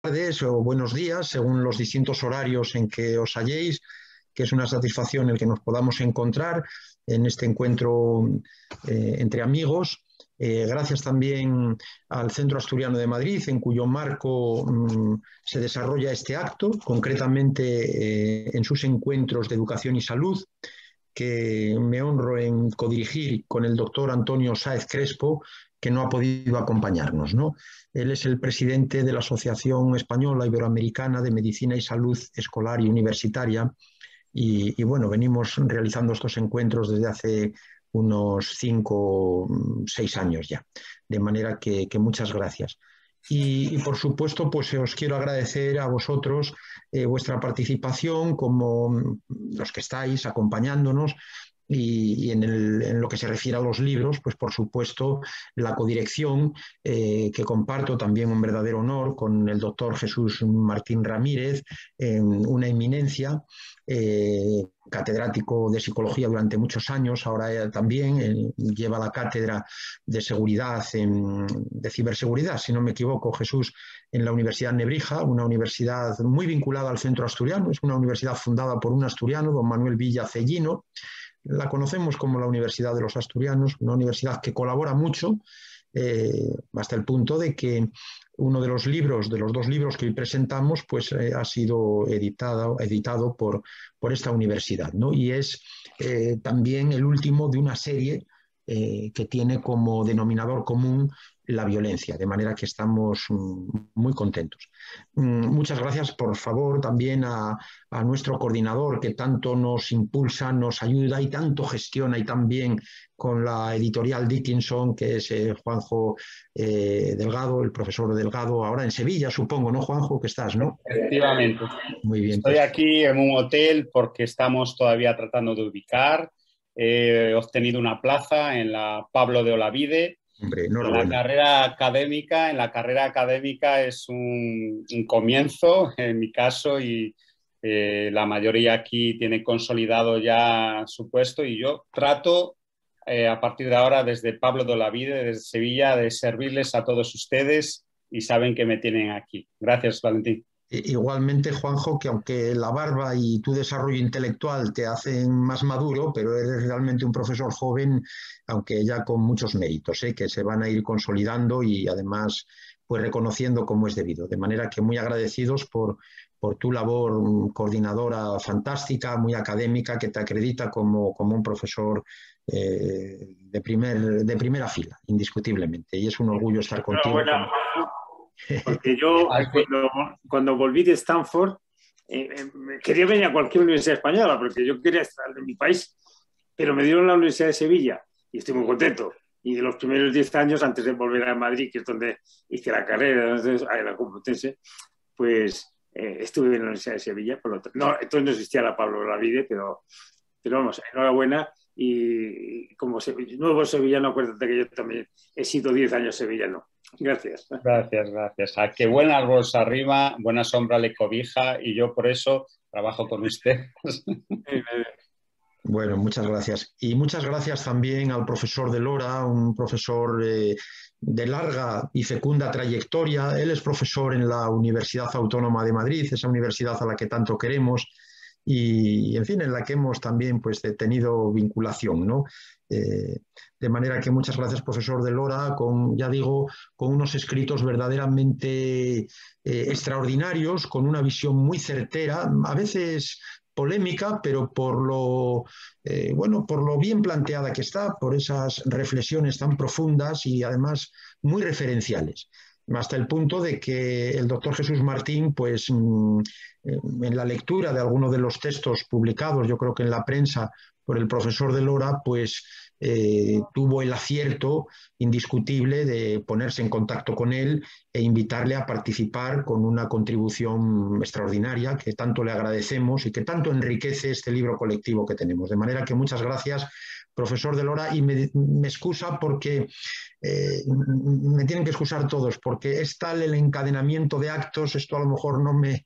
tardes o buenos días, según los distintos horarios en que os halléis, que es una satisfacción el que nos podamos encontrar en este encuentro entre amigos. Gracias también al Centro Asturiano de Madrid, en cuyo marco se desarrolla este acto, concretamente en sus encuentros de educación y salud, que me honro en codirigir con el doctor Antonio Sáez Crespo, que no ha podido acompañarnos, ¿no? Él es el presidente de la Asociación Española Iberoamericana de Medicina y Salud Escolar y Universitaria, y bueno, venimos realizando estos encuentros desde hace unos 5, 6 años ya, de manera que muchas gracias. Y por supuesto, pues os quiero agradecer a vosotros vuestra participación, como los que estáis acompañándonos, y en lo que se refiere a los libros, pues por supuesto la codirección que comparto, también un verdadero honor, con el doctor Jesús Martín Ramírez, una eminencia, catedrático de psicología durante muchos años, ahora también lleva la cátedra de seguridad, de ciberseguridad, si no me equivoco, Jesús, en la Universidad Nebrija, una universidad muy vinculada al centro asturiano, es una universidad fundada por un asturiano, don Manuel Villa Cellino. La conocemos como la Universidad de los Asturianos, una universidad que colabora mucho, hasta el punto de que uno de los dos libros que hoy presentamos, pues ha sido editado por esta universidad, ¿no? Y es también el último de una serie que tiene como denominador común la violencia, de manera que estamos muy contentos. Muchas gracias, por favor, también a nuestro coordinador, que tanto nos impulsa, nos ayuda y tanto gestiona, y también con la editorial Dickinson, que es Juanjo Delgado, el profesor Delgado, ahora en Sevilla, supongo, ¿no, Juanjo? Que estás, ¿no? Efectivamente. Muy bien. Estoy aquí en un hotel porque estamos todavía tratando de ubicar. He obtenido una plaza en la Pablo de Olavide. Hombre, En la carrera académica es un comienzo, en mi caso, y la mayoría aquí tiene consolidado ya su puesto, y yo trato a partir de ahora, desde Pablo de Olavide, desde Sevilla, de servirles a todos ustedes, y saben que me tienen aquí. Gracias, Valentín. Igualmente, Juanjo, que aunque la barba y tu desarrollo intelectual te hacen más maduro, pero eres realmente un profesor joven, aunque ya con muchos méritos, que se van a ir consolidando y además pues reconociendo como es debido. De manera que muy agradecidos por tu labor coordinadora fantástica, muy académica, que te acredita como un profesor de primera fila, indiscutiblemente. Y es un orgullo estar contigo. Porque yo cuando volví de Stanford quería venir a cualquier universidad española porque yo quería estar en mi país, pero me dieron la Universidad de Sevilla y estoy muy contento. Y de los primeros 10 años, antes de volver a Madrid, que es donde hice la carrera, en la Complutense, pues estuve en la Universidad de Sevilla. Entonces no existía la Pablo Olavide, pero vamos, enhorabuena. Y como nuevo sevillano, acuérdate que yo también he sido 10 años sevillano. Gracias. Gracias. A qué buen árbol se arrima, buena sombra le cobija, y yo por eso trabajo con usted. Bueno, muchas gracias. Y muchas gracias también al profesor de Lora, un profesor de larga y fecunda trayectoria. Él es profesor en la Universidad Autónoma de Madrid, esa universidad a la que tanto queremos y en fin, en la que hemos también pues tenido vinculación, ¿no? De manera que muchas gracias, profesor de Lora, ya digo, con unos escritos verdaderamente extraordinarios, con una visión muy certera, a veces polémica, pero por lo bien planteada que está, por esas reflexiones tan profundas y además muy referenciales, hasta el punto de que el doctor Jesús Martín, pues en la lectura de algunos de los textos publicados, yo creo que en la prensa, por el profesor de Lora, pues tuvo el acierto indiscutible de ponerse en contacto con él e invitarle a participar con una contribución extraordinaria que tanto le agradecemos y que tanto enriquece este libro colectivo que tenemos. De manera que muchas gracias, profesor de Lora, y me excusa porque me tienen que excusar todos, porque es tal el encadenamiento de actos, esto a lo mejor no me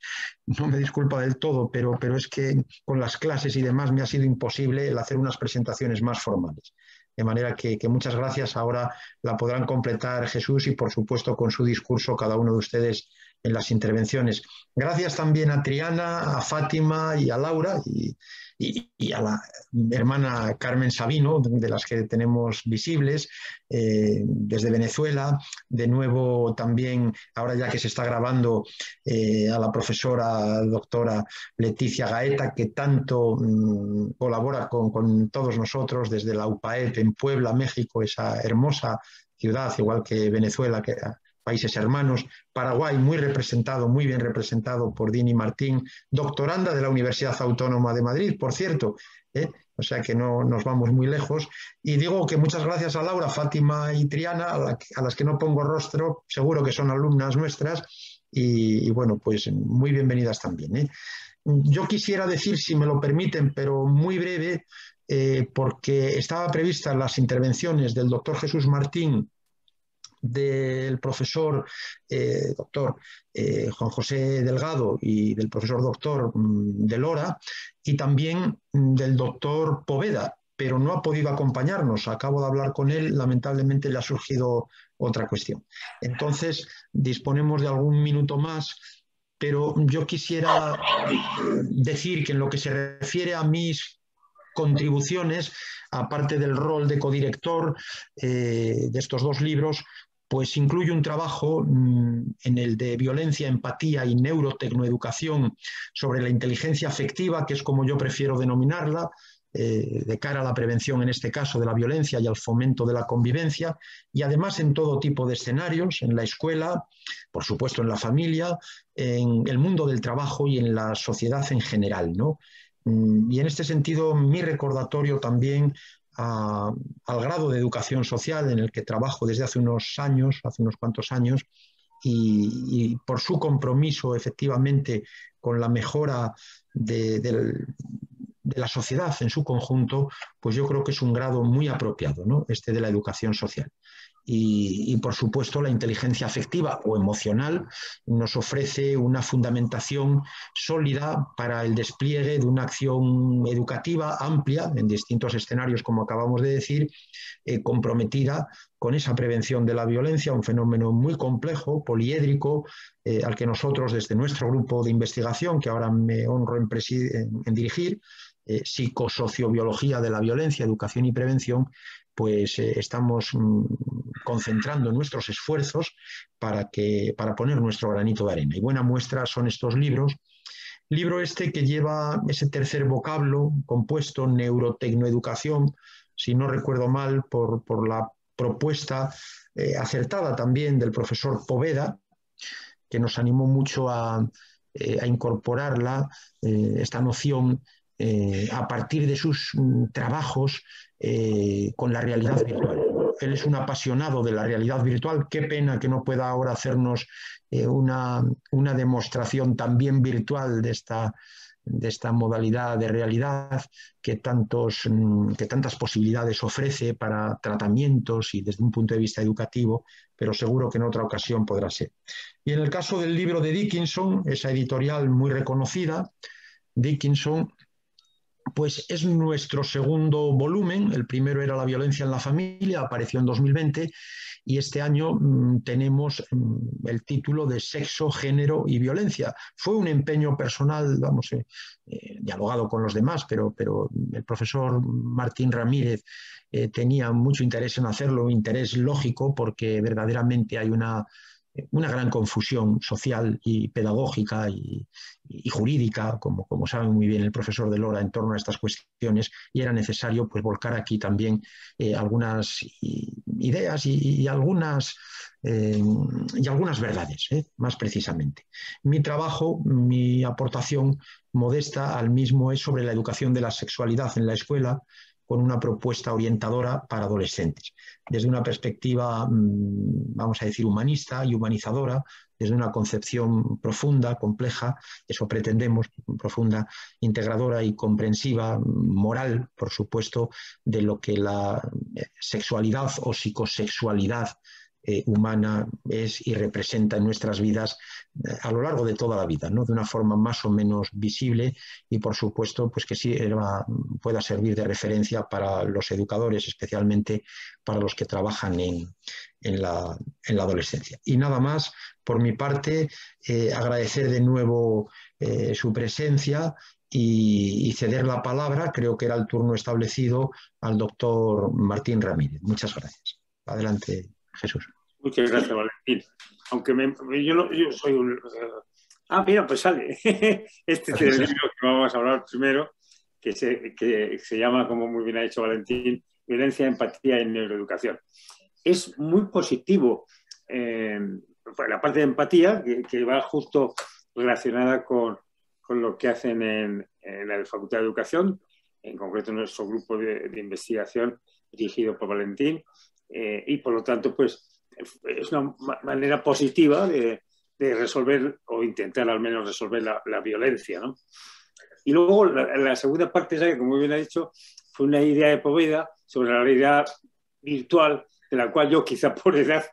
disculpa del todo, pero es que con las clases y demás me ha sido imposible el hacer unas presentaciones más formales. De manera que muchas gracias. Ahora la podrán completar Jesús y, por supuesto, con su discurso cada uno de ustedes en las intervenciones. Gracias también a Triana, a Fátima y a Laura y a la hermana Carmen Sabino, de las que tenemos visibles, desde Venezuela. De nuevo también, ahora ya que se está grabando, a la profesora doctora Leticia Gaeta, que tanto colabora con todos nosotros desde la UPAEP en Puebla, México, esa hermosa ciudad, igual que Venezuela, que países hermanos. Paraguay, muy representado, muy bien representado por Dini Martín, doctoranda de la Universidad Autónoma de Madrid, por cierto, o sea que no nos vamos muy lejos. Y digo que muchas gracias a Laura, Fátima y Triana, a las que no pongo rostro, seguro que son alumnas nuestras, y bueno, pues muy bienvenidas también. Yo quisiera decir, si me lo permiten, pero muy breve, porque estaba prevista las intervenciones del doctor Jesús Martín, del profesor doctor Juan José Delgado y del profesor doctor de Lora, y también del doctor Poveda, pero no ha podido acompañarnos. Acabo de hablar con él, lamentablemente le ha surgido otra cuestión. Entonces, disponemos de algún minuto más, pero yo quisiera decir que en lo que se refiere a mis contribuciones, aparte del rol de codirector de estos dos libros, pues incluye un trabajo en el de violencia, empatía y neurotecnoeducación sobre la inteligencia afectiva, que es como yo prefiero denominarla, de cara a la prevención, en este caso, de la violencia y al fomento de la convivencia, y además en todo tipo de escenarios, en la escuela, por supuesto en la familia, en el mundo del trabajo y en la sociedad en general, ¿no? Y en este sentido, mi recordatorio también al grado de educación social en el que trabajo desde hace unos años, hace unos cuantos años, y por su compromiso efectivamente con la mejora de la sociedad en su conjunto, pues yo creo que es un grado muy apropiado, ¿no? Este de la educación social. Y por supuesto la inteligencia afectiva o emocional nos ofrece una fundamentación sólida para el despliegue de una acción educativa amplia en distintos escenarios, como acabamos de decir, comprometida con esa prevención de la violencia, un fenómeno muy complejo, poliédrico, al que nosotros desde nuestro grupo de investigación, que ahora me honro en dirigir, psicosociobiología de la violencia, educación y prevención, pues estamos concentrando nuestros esfuerzos para poner nuestro granito de arena. Y buena muestra son estos libros. Libro este que lleva ese tercer vocablo compuesto, neurotecnoeducación, si no recuerdo mal, por la propuesta acertada también del profesor Poveda, que nos animó mucho a incorporarla, esta noción, a partir de sus trabajos con la realidad virtual. Él es un apasionado de la realidad virtual. Qué pena que no pueda ahora hacernos una demostración también virtual de esta modalidad de realidad que tantas posibilidades ofrece para tratamientos y desde un punto de vista educativo, pero seguro que en otra ocasión podrá ser. Y en el caso del libro de Dickinson, esa editorial muy reconocida, Dickinson, pues es nuestro segundo volumen. El primero era La violencia en la familia, apareció en 2020, y este año tenemos el título de Sexo, género y violencia. Fue un empeño personal, dialogado con los demás, pero el profesor Martín Ramírez tenía mucho interés en hacerlo, un interés lógico, porque verdaderamente hay una gran confusión social y pedagógica y jurídica, como sabe muy bien el profesor de Lora, en torno a estas cuestiones, y era necesario pues volcar aquí también algunas ideas y algunas verdades, más precisamente. Mi trabajo, mi aportación modesta al mismo es sobre la educación de la sexualidad en la escuela, con una propuesta orientadora para adolescentes, desde una perspectiva, vamos a decir, humanista y humanizadora, desde una concepción profunda, compleja, eso pretendemos, profunda, integradora y comprensiva, moral, por supuesto, de lo que la sexualidad o psicosexualidad humana es y representa en nuestras vidas a lo largo de toda la vida, ¿no? De una forma más o menos visible y, por supuesto, pues que sí pueda servir de referencia para los educadores, especialmente para los que trabajan en la adolescencia. Y nada más, por mi parte, agradecer de nuevo su presencia y ceder la palabra, creo que era el turno establecido, al doctor Martín Ramírez. Muchas gracias. Adelante, Jesús. Muchas gracias, Valentín. Aunque yo soy un... mira, pues sale. Este es el libro que vamos a hablar primero, que se llama, como muy bien ha dicho Valentín, Violencia, Empatía y Neuroeducación. Es muy positivo la parte de empatía, que va justo relacionada con lo que hacen en la Facultad de Educación, en concreto nuestro grupo de investigación dirigido por Valentín, y por lo tanto, pues, es una manera positiva de resolver, o intentar al menos resolver la violencia, ¿no? Y luego la segunda parte, que como bien ha dicho, fue una idea de Poveda sobre la realidad virtual, de la cual yo quizá por edad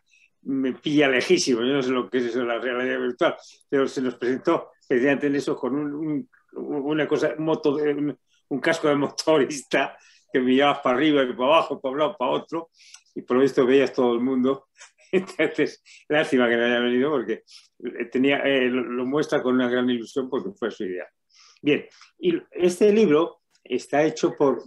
me pilla lejísimo. Yo no sé lo que es eso de la realidad virtual, pero se nos presentó precisamente en eso con una cosa, un casco de motorista que mirabas para arriba y para abajo, para un lado, para otro, y por lo visto veías todo el mundo. Entonces, lástima que no haya venido, porque lo muestra con una gran ilusión, porque fue su idea. Bien, y este libro está hecho por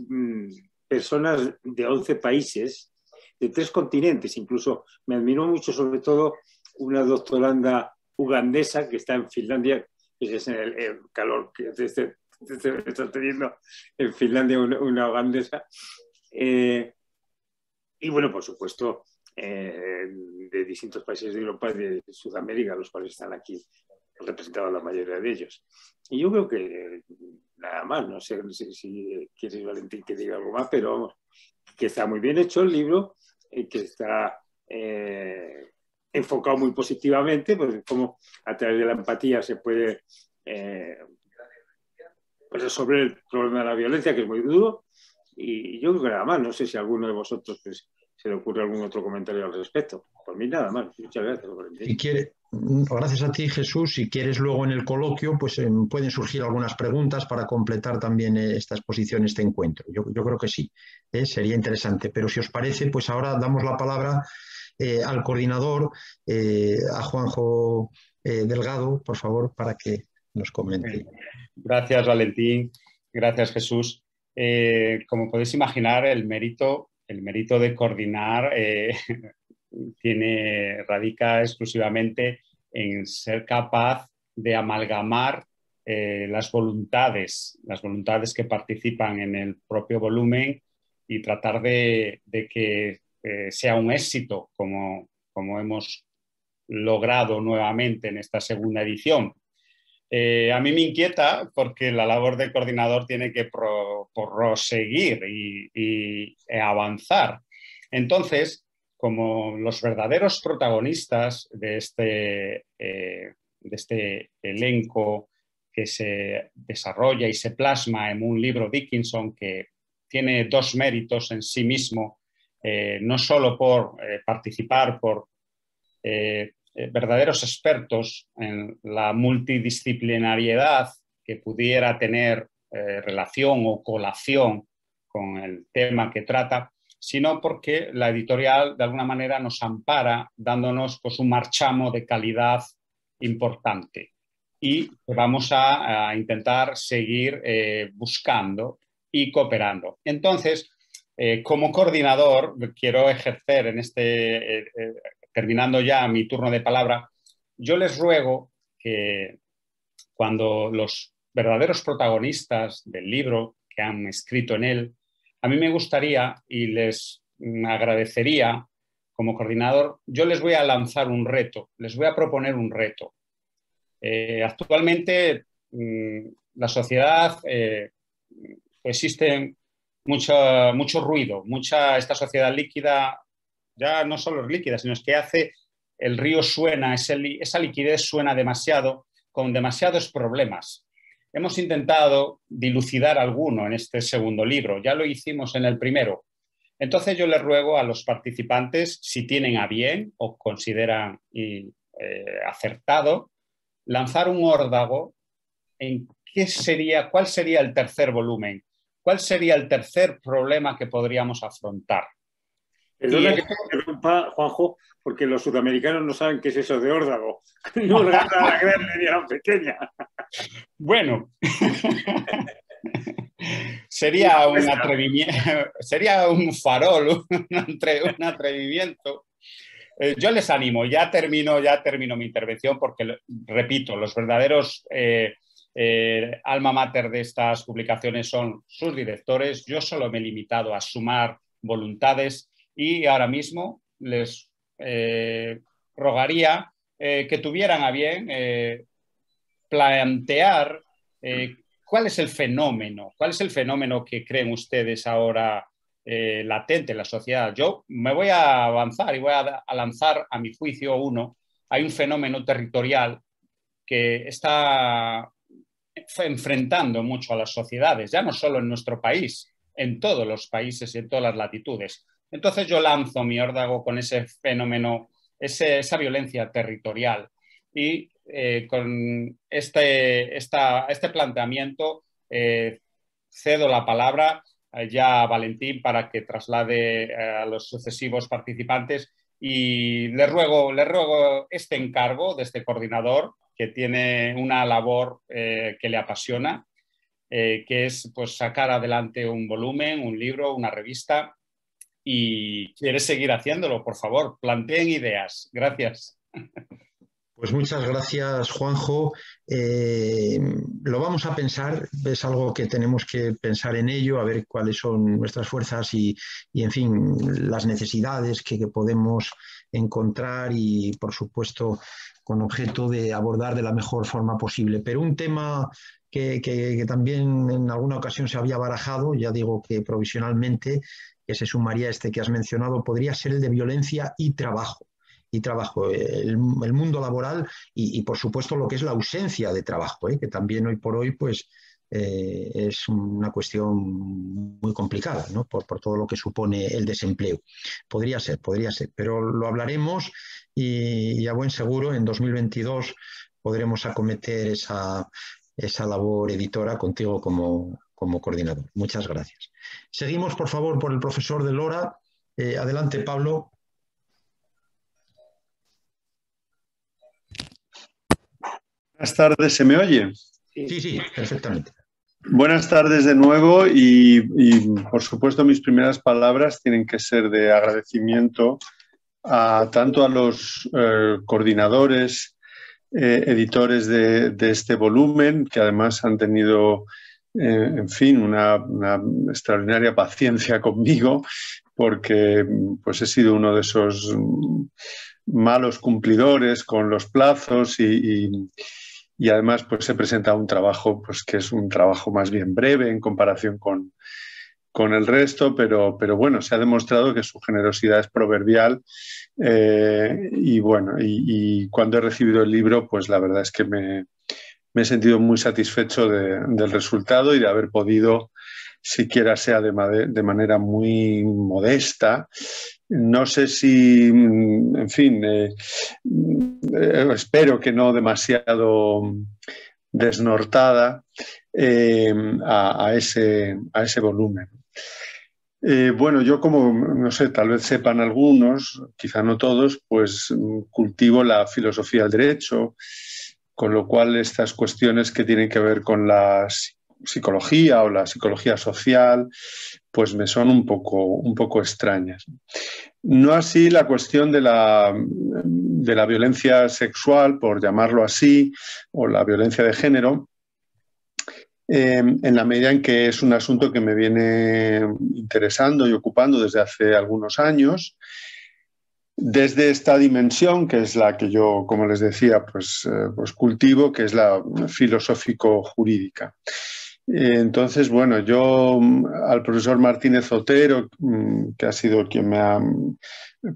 personas de 11 países, de 3 continentes. Incluso me admiró mucho, sobre todo, una doctoranda ugandesa que está en Finlandia, que es el calor que está teniendo en Finlandia una ugandesa. Y bueno, por supuesto, de distintos países de Europa y de Sudamérica, los cuales están aquí representados la mayoría de ellos. Y yo creo que nada más, no sé si quieres, Valentín, que diga algo más, pero vamos, que está muy bien hecho el libro, que está enfocado muy positivamente, pues cómo a través de la empatía se puede resolver el problema de la violencia, que es muy duro. Y yo creo que nada más, no sé si a alguno de vosotros pues, se le ocurre algún otro comentario al respecto. Por mí nada más. Muchas gracias. Si quiere, gracias a ti, Jesús. Si quieres luego en el coloquio, pues pueden surgir algunas preguntas para completar también esta exposición, este encuentro. Yo creo que sí, sería interesante. Pero si os parece, pues ahora damos la palabra al coordinador, a Juanjo Delgado, por favor, para que nos comente. Gracias, Valentín. Gracias, Jesús. Como podéis imaginar, el mérito de coordinar radica exclusivamente en ser capaz de amalgamar las voluntades que participan en el propio volumen y tratar de que sea un éxito, como hemos logrado nuevamente en esta segunda edición. A mí me inquieta porque la labor de coordinador tiene que proseguir y avanzar. Entonces, como los verdaderos protagonistas de este elenco que se desarrolla y se plasma en un libro Dickinson que tiene 2 méritos en sí mismo, no solo por participar, por verdaderos expertos en la multidisciplinariedad que pudiera tener relación o colación con el tema que trata, sino porque la editorial de alguna manera nos ampara dándonos pues, un marchamo de calidad importante y vamos a intentar seguir buscando y cooperando. Entonces, como coordinador, quiero ejercer en terminando ya mi turno de palabra, yo les ruego que cuando los verdaderos protagonistas del libro que han escrito en él, a mí me gustaría y les agradecería como coordinador, yo les voy a lanzar un reto, les voy a proponer un reto. Actualmente la sociedad existe mucho ruido, esta sociedad líquida ya no solo es líquida, sino es que hace el río suena, esa liquidez suena demasiado, con demasiados problemas. Hemos intentado dilucidar alguno en este segundo libro, ya lo hicimos en el primero. Entonces yo les ruego a los participantes, si tienen a bien o consideran acertado, lanzar un órdago en cuál sería el tercer volumen, cuál sería el tercer problema que podríamos afrontar. Perdona que te interrumpa, Juanjo, porque los sudamericanos no saben qué es eso de órdago. No órdago a la grande ni a la pequeña. Bueno, sería un atrevimiento, sería un farol, un atrevimiento. Yo les animo, ya termino mi intervención porque, repito, los verdaderos alma mater de estas publicaciones son sus directores. Yo solo me he limitado a sumar voluntades y ahora mismo les rogaría que tuvieran a bien plantear cuál es el fenómeno que creen ustedes ahora latente en la sociedad. Yo me voy a avanzar y voy a lanzar a mi juicio uno. Hay un fenómeno territorial que está enfrentando mucho a las sociedades, ya no solo en nuestro país, en todos los países y en todas las latitudes. Entonces yo lanzo mi órdago con ese fenómeno, esa violencia territorial. Y con este planteamiento cedo la palabra ya a Valentín para que traslade a los sucesivos participantes y le ruego este encargo de este coordinador que tiene una labor que le apasiona, que es pues, sacar adelante un volumen, un libro, una revista y quiere seguir haciéndolo. Por favor, planteen ideas. Gracias. Pues muchas gracias, Juanjo. Lo vamos a pensar, es algo que tenemos que pensar en ello, a ver cuáles son nuestras fuerzas y en fin, las necesidades que podemos encontrar y, por supuesto, con objeto de abordar de la mejor forma posible. Pero un tema que también en alguna ocasión se había barajado, ya digo que provisionalmente, que se sumaría a este que has mencionado, podría ser el de violencia y trabajo. El mundo laboral y, por supuesto, lo que es la ausencia de trabajo, que también hoy por hoy pues, es una cuestión muy complicada, ¿no? por todo lo que supone el desempleo. Podría ser, pero lo hablaremos y a buen seguro en 2022 podremos acometer esa labor editora contigo como coordinador. Muchas gracias. Seguimos, por favor, por el profesor de Lora. Adelante, Pablo. Buenas tardes, ¿se me oye? Sí, perfectamente. Buenas tardes de nuevo y por supuesto mis primeras palabras tienen que ser de agradecimiento tanto a los coordinadores, editores de este volumen, que además han tenido, en fin, una extraordinaria paciencia conmigo, porque pues he sido uno de esos malos cumplidores con los plazos y además pues he presentado un trabajo pues, que es un trabajo más bien breve en comparación con el resto, pero bueno, se ha demostrado que su generosidad es proverbial y bueno, y cuando he recibido el libro, pues la verdad es que me he sentido muy satisfecho del resultado y de haber podido, siquiera sea de manera muy modesta. No sé si, en fin, espero que no demasiado desnortada a ese volumen. Bueno, yo como, no sé, tal vez sepan algunos, quizá no todos, pues cultivo la filosofía del derecho, con lo cual estas cuestiones que tienen que ver con la psicología o la psicología social, pues me son un poco extrañas. No así la cuestión de la violencia sexual, por llamarlo así, o la violencia de género, en la medida en que es un asunto que me viene interesando y ocupando desde hace algunos años, desde esta dimensión, que es la que yo, como les decía, pues cultivo, que es la filosófico-jurídica. Entonces, bueno, yo al profesor Martínez Otero, que ha sido quien me ha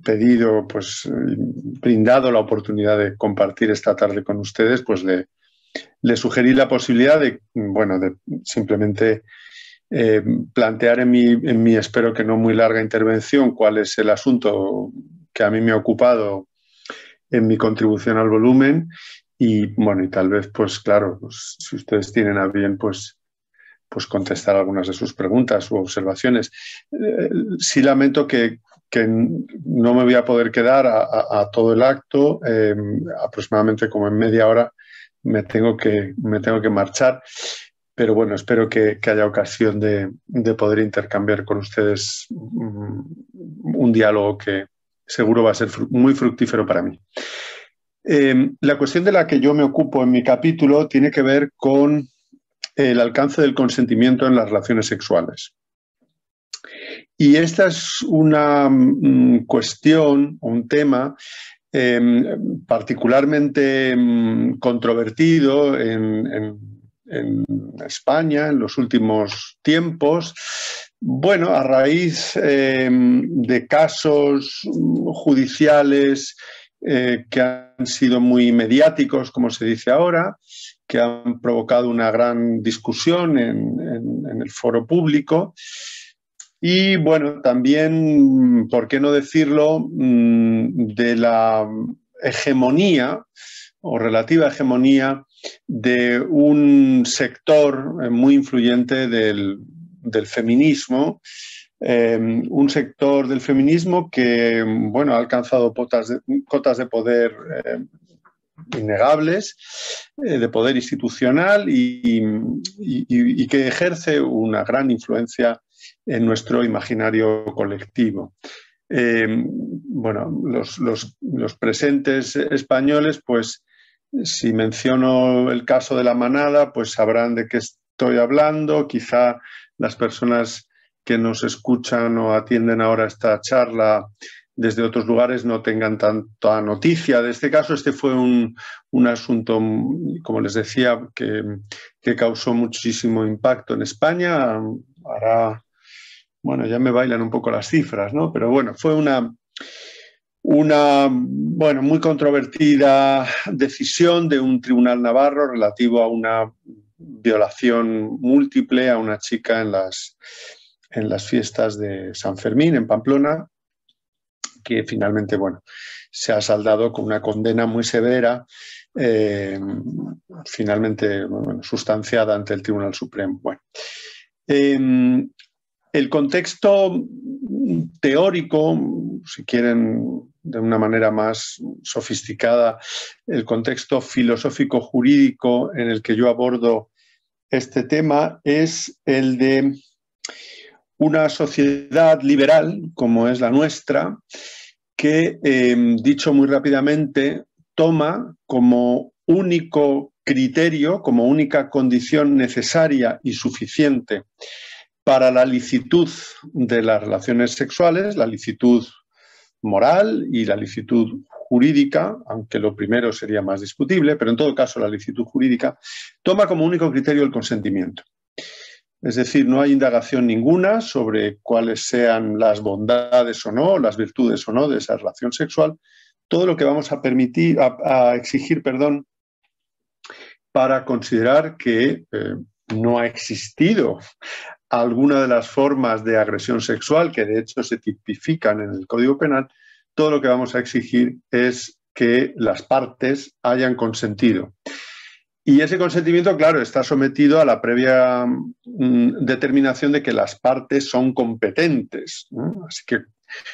pedido, pues brindado la oportunidad de compartir esta tarde con ustedes, pues le sugerí la posibilidad de, bueno, de simplemente plantear en mi espero que no muy larga intervención cuál es el asunto que a mí me ha ocupado en mi contribución al volumen y bueno, y tal vez pues claro, pues, si ustedes tienen a bien pues contestar algunas de sus preguntas u observaciones. Sí lamento que no me voy a poder quedar a todo el acto, aproximadamente como en media hora me tengo que marchar, pero bueno, espero que haya ocasión de poder intercambiar con ustedes un diálogo que seguro va a ser muy fructífero para mí. La cuestión de la que yo me ocupo en mi capítulo tiene que ver con el alcance del consentimiento en las relaciones sexuales. Y esta es una cuestión, un tema particularmente controvertido en España en los últimos tiempos. Bueno, a raíz de casos judiciales que han sido muy mediáticos, como se dice ahora, que han provocado una gran discusión en el foro público. Y bueno, también, ¿por qué no decirlo?, de la hegemonía o relativa hegemonía de un sector muy influyente del feminismo, un sector del feminismo que bueno, ha alcanzado cotas de poder innegables, de poder institucional y que ejerce una gran influencia en nuestro imaginario colectivo. Bueno, los presentes españoles, pues si menciono el caso de La Manada, pues sabrán de qué estoy hablando. Quizá las personas que nos escuchan o atienden ahora esta charla desde otros lugares no tengan tanta noticia de este caso. Este fue un asunto, como les decía, que causó muchísimo impacto en España. Bueno, ya me bailan un poco las cifras, ¿no? Pero bueno, fue una muy controvertida decisión de un tribunal navarro relativo a una violación múltiple a una chica en las fiestas de San Fermín, en Pamplona, que finalmente, bueno, se ha saldado con una condena muy severa, finalmente bueno, sustanciada ante el Tribunal Supremo. Bueno, el contexto teórico, si quieren de una manera más sofisticada, el contexto filosófico-jurídico en el que yo abordo este tema es el de una sociedad liberal, como es la nuestra, que, dicho muy rápidamente, toma como único criterio, como única condición necesaria y suficiente para la licitud de las relaciones sexuales, la licitud moral y la licitud jurídica, aunque lo primero sería más discutible, pero en todo caso la licitud jurídica, toma como único criterio el consentimiento. Es decir, no hay indagación ninguna sobre cuáles sean las bondades o no, las virtudes o no de esa relación sexual. Todo lo que vamos a exigir, para considerar que no ha existido alguna de las formas de agresión sexual que de hecho se tipifican en el Código Penal, todo lo que vamos a exigir es que las partes hayan consentido. Y ese consentimiento, claro, está sometido a la previa determinación de que las partes son competentes, ¿no? Así que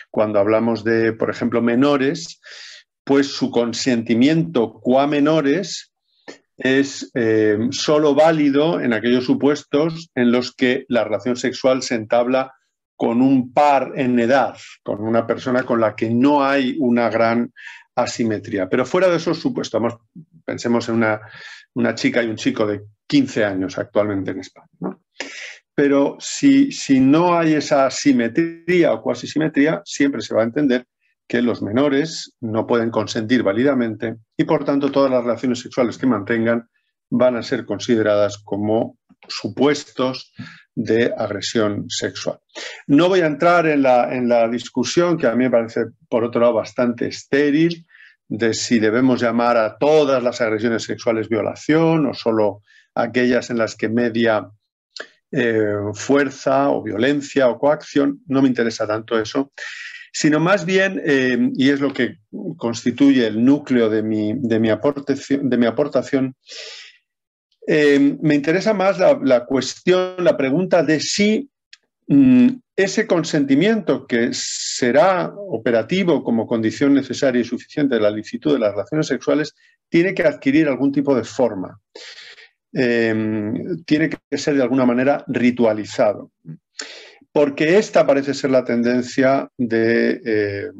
cuando hablamos de, por ejemplo, menores, pues su consentimiento qua menores es solo válido en aquellos supuestos en los que la relación sexual se entabla con un par en edad, con una persona con la que no hay una gran asimetría. Pero fuera de esos supuestos, pensemos en una chica y un chico de 15 años actualmente en España, ¿no? Pero si no hay esa simetría o cuasi simetría, siempre se va a entender que los menores no pueden consentir válidamente y, por tanto, todas las relaciones sexuales que mantengan van a ser consideradas como supuestos de agresión sexual. No voy a entrar en la discusión, que a mí me parece, por otro lado, bastante estéril, de si debemos llamar a todas las agresiones sexuales violación o solo aquellas en las que media fuerza o violencia o coacción, no me interesa tanto eso, sino más bien, y es lo que constituye el núcleo de mi aportación, me interesa más la cuestión, la pregunta de si ese consentimiento que será operativo como condición necesaria y suficiente de la licitud de las relaciones sexuales tiene que adquirir algún tipo de forma. Tiene que ser de alguna manera ritualizado. Porque esta parece ser la tendencia de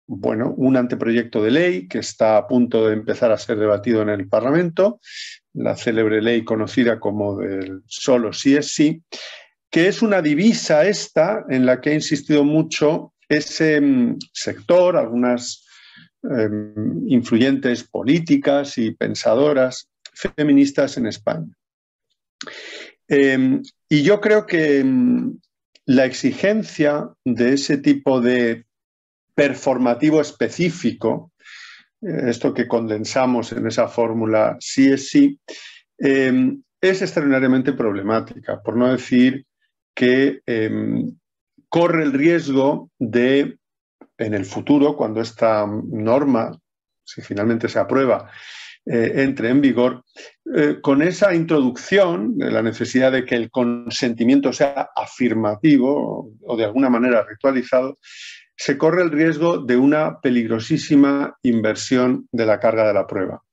un anteproyecto de ley que está a punto de empezar a ser debatido en el Parlamento, la célebre ley conocida como del solo sí es sí, que es una divisa esta en la que ha insistido mucho ese sector, algunas influyentes políticas y pensadoras feministas en España. Y yo creo que la exigencia de ese tipo de performativo específico, esto que condensamos en esa fórmula sí es sí, es extraordinariamente problemática, por no decir que corre el riesgo de, en el futuro, cuando esta norma, si finalmente se aprueba, entre en vigor, con esa introducción de la necesidad de que el consentimiento sea afirmativo o de alguna manera ritualizado, se corre el riesgo de una peligrosísima inversión de la carga de la prueba.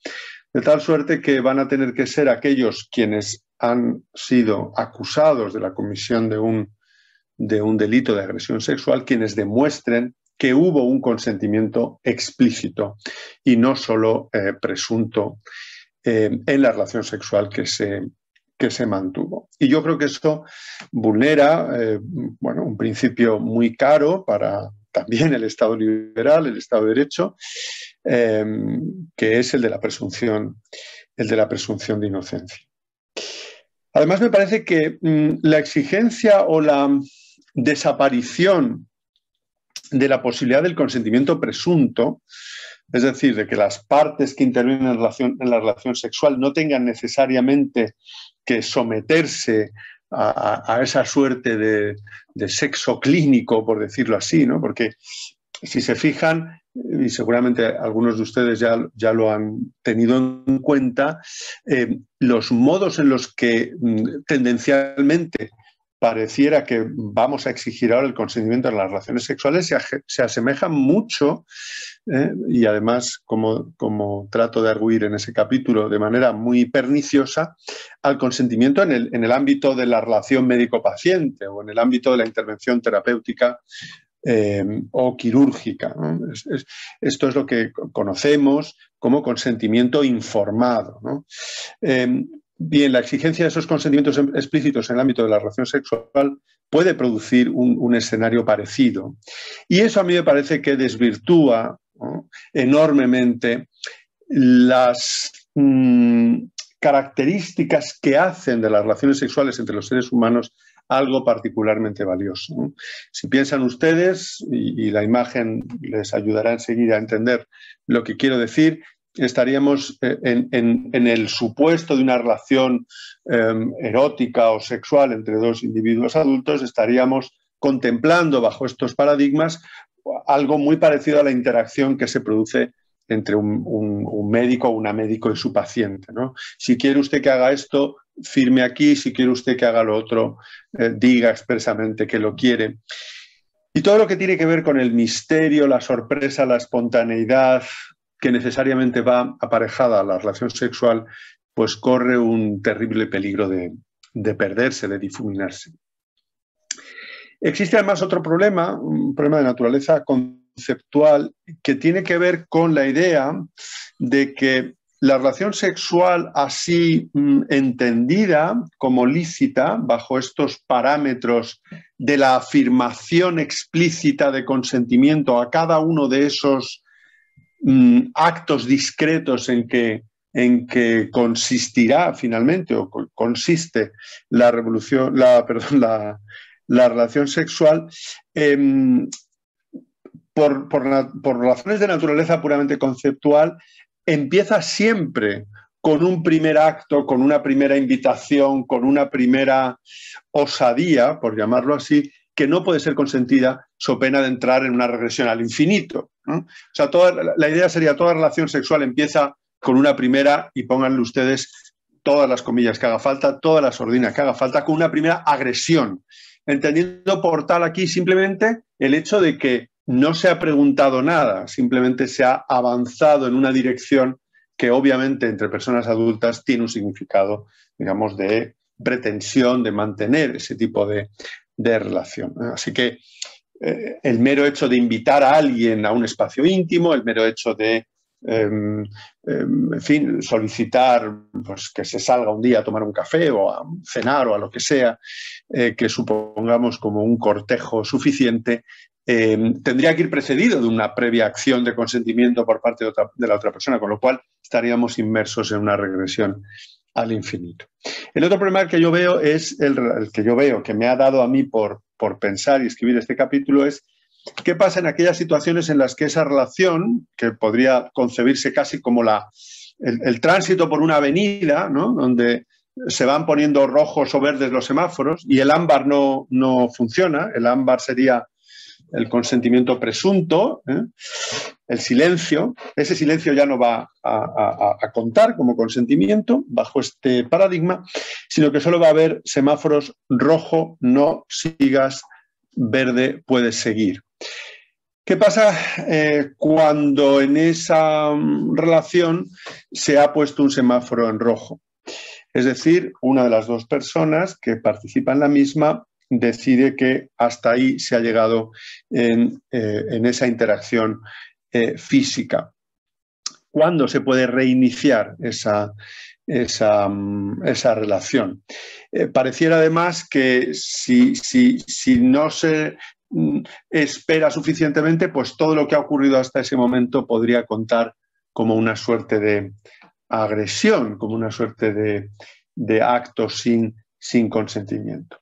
De tal suerte que van a tener que ser aquellos quienes han sido acusados de la comisión de un delito de agresión sexual quienes demuestren que hubo un consentimiento explícito y no solo presunto en la relación sexual que se mantuvo. Y yo creo que esto vulnera un principio muy caro para también el Estado liberal, el Estado de Derecho, que es el de la presunción de inocencia. Además, me parece que la exigencia o la desaparición de la posibilidad del consentimiento presunto, es decir, de que las partes que intervienen en la relación sexual no tengan necesariamente que someterse a esa suerte de sexo clínico, por decirlo así, ¿no? Porque si se fijan, y seguramente algunos de ustedes ya lo han tenido en cuenta, los modos en los que tendencialmente pareciera que vamos a exigir ahora el consentimiento en las relaciones sexuales se asemejan mucho, y además, como trato de arguir en ese capítulo de manera muy perniciosa, al consentimiento en el ámbito de la relación médico-paciente o en el ámbito de la intervención terapéutica o quirúrgica, ¿no? Esto es lo que conocemos como consentimiento informado, ¿no? Bien, la exigencia de esos consentimientos explícitos en el ámbito de la relación sexual puede producir un escenario parecido. Y eso a mí me parece que desvirtúa, ¿no?, enormemente las características que hacen de las relaciones sexuales entre los seres humanos algo particularmente valioso, ¿no? Si piensan ustedes, y la imagen les ayudará enseguida a entender lo que quiero decir, estaríamos en el supuesto de una relación erótica o sexual entre dos individuos adultos, estaríamos contemplando bajo estos paradigmas algo muy parecido a la interacción que se produce entre un médico o una médico y su paciente, ¿no? Si quiere usted que haga esto, firme aquí; si quiere usted que haga lo otro, diga expresamente que lo quiere. Y todo lo que tiene que ver con el misterio, la sorpresa, la espontaneidad que necesariamente va aparejada a la relación sexual, pues corre un terrible peligro de perderse, de difuminarse. Existe además otro problema, un problema de naturaleza conceptual, que tiene que ver con la idea de que la relación sexual así entendida como lícita bajo estos parámetros de la afirmación explícita de consentimiento a cada uno de esos actos discretos en que consistirá finalmente o consiste la relación sexual, por razones de naturaleza puramente conceptual, empieza siempre con un primer acto, con una primera invitación, con una primera osadía, por llamarlo así, que no puede ser consentida so pena de entrar en una regresión al infinito, ¿no? O sea, la idea sería toda relación sexual empieza con una primera, y pónganle ustedes todas las comillas que haga falta, todas las sordinas que haga falta, con una primera agresión, entendiendo por tal aquí simplemente el hecho de que no se ha preguntado nada, simplemente se ha avanzado en una dirección que obviamente entre personas adultas tiene un significado, digamos, de pretensión de mantener ese tipo de relación. Así que el mero hecho de invitar a alguien a un espacio íntimo, el mero hecho de en fin, solicitar pues, que se salga un día a tomar un café o a cenar o a lo que sea, que supongamos como un cortejo suficiente, tendría que ir precedido de una previa acción de consentimiento por parte de la otra persona, con lo cual estaríamos inmersos en una regresión al infinito. El otro problema que yo veo es el que yo veo, que me ha dado a mí por pensar y escribir este capítulo, es qué pasa en aquellas situaciones en las que esa relación, que podría concebirse casi como el tránsito por una avenida, ¿no? Donde se van poniendo rojos o verdes los semáforos y el ámbar no funciona, el ámbar sería el consentimiento presunto, el silencio, ese silencio ya no va a contar como consentimiento bajo este paradigma, sino que solo va a haber semáforos rojo, no sigas, verde, puedes seguir. ¿Qué pasa cuando en esa relación se ha puesto un semáforo en rojo? Es decir, una de las dos personas que participa en la misma decide que hasta ahí se ha llegado en esa interacción física. ¿Cuándo se puede reiniciar esa relación? Pareciera además que si no se espera suficientemente, pues todo lo que ha ocurrido hasta ese momento podría contar como una suerte de agresión, como una suerte de acto sin consentimiento.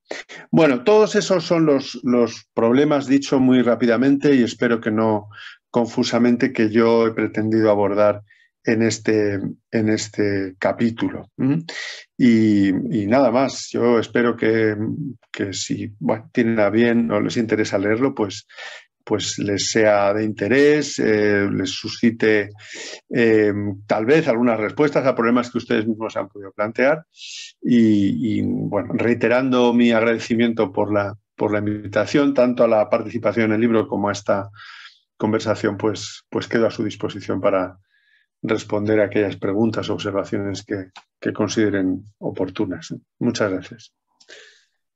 Bueno, todos esos son los problemas, dicho muy rápidamente y espero que no confusamente, que yo he pretendido abordar en este capítulo. Y nada más, yo espero que si tienen a bien o les interesa leerlo, pues les sea de interés, les suscite tal vez algunas respuestas a problemas que ustedes mismos han podido plantear y bueno, reiterando mi agradecimiento por la invitación, tanto a la participación en el libro como a esta conversación, pues quedo a su disposición para responder a aquellas preguntas o observaciones que consideren oportunas. Muchas gracias.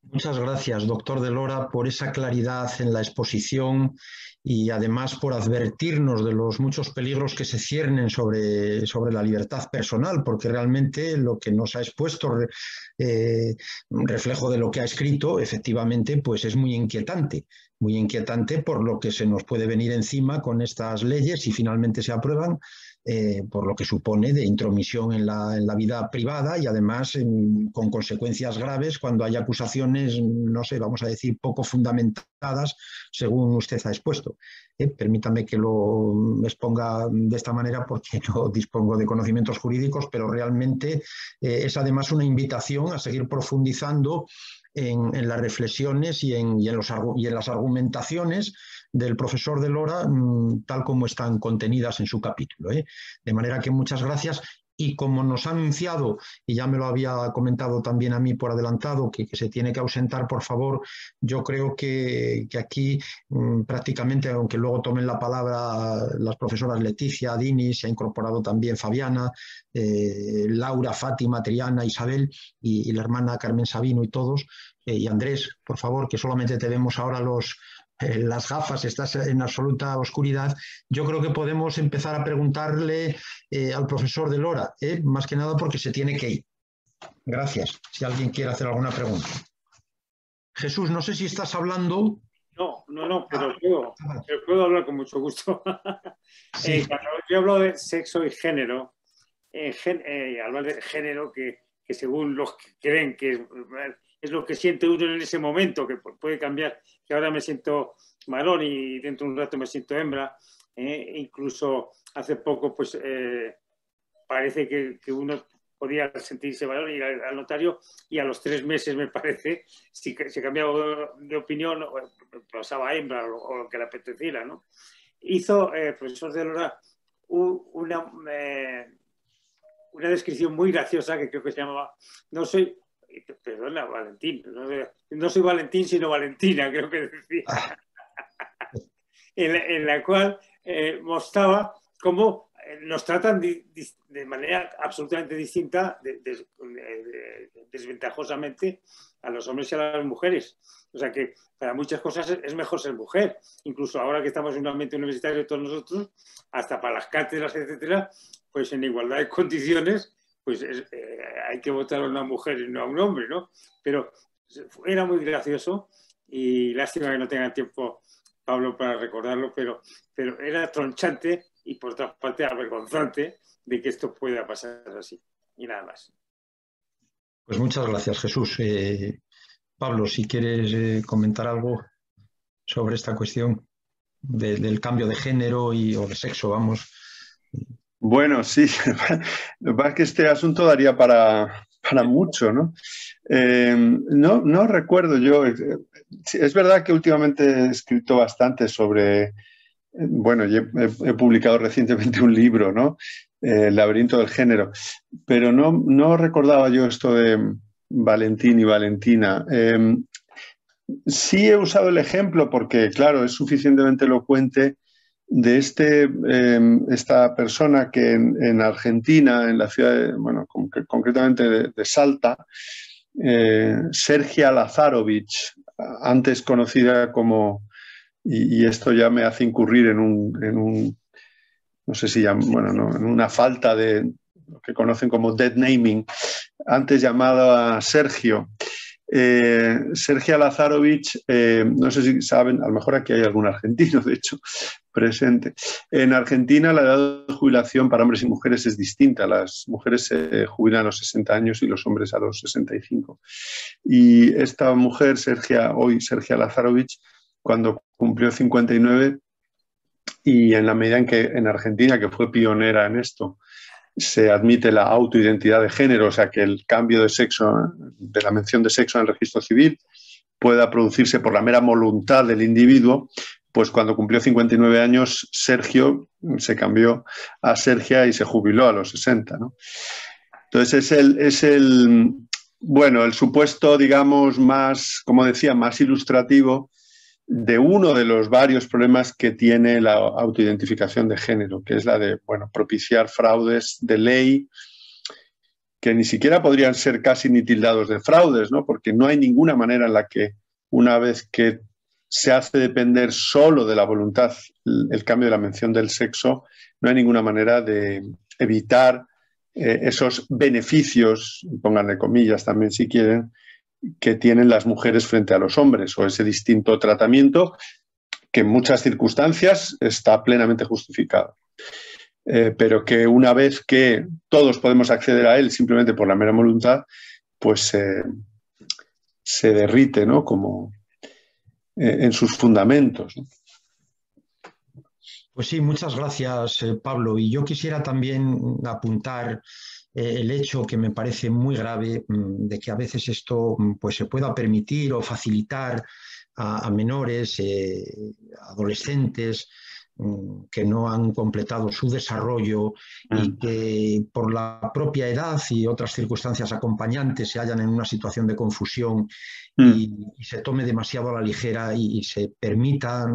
Muchas gracias, doctor de Lora, por esa claridad en la exposición y además por advertirnos de los muchos peligros que se ciernen sobre la libertad personal, porque realmente lo que nos ha expuesto, reflejo de lo que ha escrito, efectivamente, pues es muy inquietante por lo que se nos puede venir encima con estas leyes si finalmente se aprueban. Por lo que supone de intromisión en la vida privada y además con consecuencias graves cuando hay acusaciones, no sé, vamos a decir, poco fundamentadas según usted ha expuesto. Permítame que lo exponga de esta manera porque no dispongo de conocimientos jurídicos, pero realmente es además una invitación a seguir profundizando en las reflexiones y en las argumentaciones del profesor de Lora, tal como están contenidas en su capítulo. De manera que muchas gracias. Y como nos ha anunciado, y ya me lo había comentado también a mí por adelantado, que se tiene que ausentar, por favor, yo creo que aquí prácticamente, aunque luego tomen la palabra las profesoras Leticia, Dini, se ha incorporado también Fabiana, Laura, Fátima, Triana, Isabel y la hermana Carmen Sabino y todos, y Andrés, por favor, que solamente te vemos ahora las gafas, estás en absoluta oscuridad. Yo creo que podemos empezar a preguntarle al profesor de Lora, más que nada porque se tiene que ir. Gracias. Si alguien quiere hacer alguna pregunta. Jesús, no sé si estás hablando. No, pero puedo hablar con mucho gusto. Sí. Cuando yo hablo de sexo y género, hablar de género que según los que creen que es lo que siente uno en ese momento, que puede cambiar, que ahora me siento varón y dentro de un rato me siento hembra, incluso hace poco pues parece que uno podía sentirse mayor, ir al notario, y a los 3 meses, me parece, si se cambiaba de opinión, pasaba a hembra o lo que le apeteciera, ¿no? Hizo el profesor de Lora una descripción muy graciosa que creo que se llamaba perdona, Valentín, no soy Valentín sino Valentina, creo que decía, en la cual mostraba cómo nos tratan de manera absolutamente distinta, desventajosamente, a los hombres y a las mujeres. O sea que para muchas cosas es mejor ser mujer. Incluso ahora que estamos en un ambiente universitario todos nosotros, hasta para las cátedras, etcétera, pues en igualdad de condiciones, pues hay que votar a una mujer y no a un hombre, ¿no? Pero era muy gracioso y lástima que no tengan tiempo, Pablo, para recordarlo, pero era tronchante y por otra parte avergonzante de que esto pueda pasar así. Y nada más. Pues muchas gracias, Jesús. Pablo, si quieres comentar algo sobre esta cuestión del cambio de género o de sexo, vamos. Bueno, sí, lo que pasa es que este asunto daría para mucho, ¿no? No recuerdo yo. Es verdad que últimamente he escrito bastante sobre, bueno, he publicado recientemente un libro, ¿no? El laberinto del género, pero no recordaba yo esto de Valentín y Valentina. Sí he usado el ejemplo porque, claro, es suficientemente elocuente de esta persona que en Argentina, en la ciudad, bueno, concretamente de Salta, Sergia Lazarovich, antes conocida como, y esto ya me hace incurrir en un no sé si bueno, no, en una falta de lo que conocen como dead naming, antes llamada Sergio. Sergia Lazarovich, no sé si saben, a lo mejor aquí hay algún argentino, de hecho, presente. En Argentina la edad de jubilación para hombres y mujeres es distinta. Las mujeres se jubilan a los 60 años y los hombres a los 65. Y esta mujer, Sergia Lazarovich, cuando cumplió 59, y en la medida en que en Argentina, que fue pionera en esto, se admite la autoidentidad de género, o sea, que el cambio de sexo, de la mención de sexo en el registro civil, pueda producirse por la mera voluntad del individuo, pues cuando cumplió 59 años, Sergio se cambió a Sergia y se jubiló a los 60, ¿no? Entonces es el supuesto, digamos, más, como decía, más ilustrativo de uno de los varios problemas que tiene la autoidentificación de género, que es la de, bueno, propiciar fraudes de ley que ni siquiera podrían ser casi ni tildados de fraudes, ¿no? Porque no hay ninguna manera en la que, una vez que se hace depender solo de la voluntad el cambio de la mención del sexo, no hay ninguna manera de evitar esos beneficios, pónganle comillas también si quieren, que tienen las mujeres frente a los hombres, o ese distinto tratamiento que en muchas circunstancias está plenamente justificado. Pero que una vez que todos podemos acceder a él simplemente por la mera voluntad, pues se derrite, ¿no? Como en sus fundamentos, ¿no? Pues sí, muchas gracias, Pablo. Y yo quisiera también apuntar el hecho que me parece muy grave de que a veces esto pues, se pueda permitir o facilitar a menores, adolescentes, que no han completado su desarrollo y que por la propia edad y otras circunstancias acompañantes se hallan en una situación de confusión y se tome demasiado a la ligera y se permita,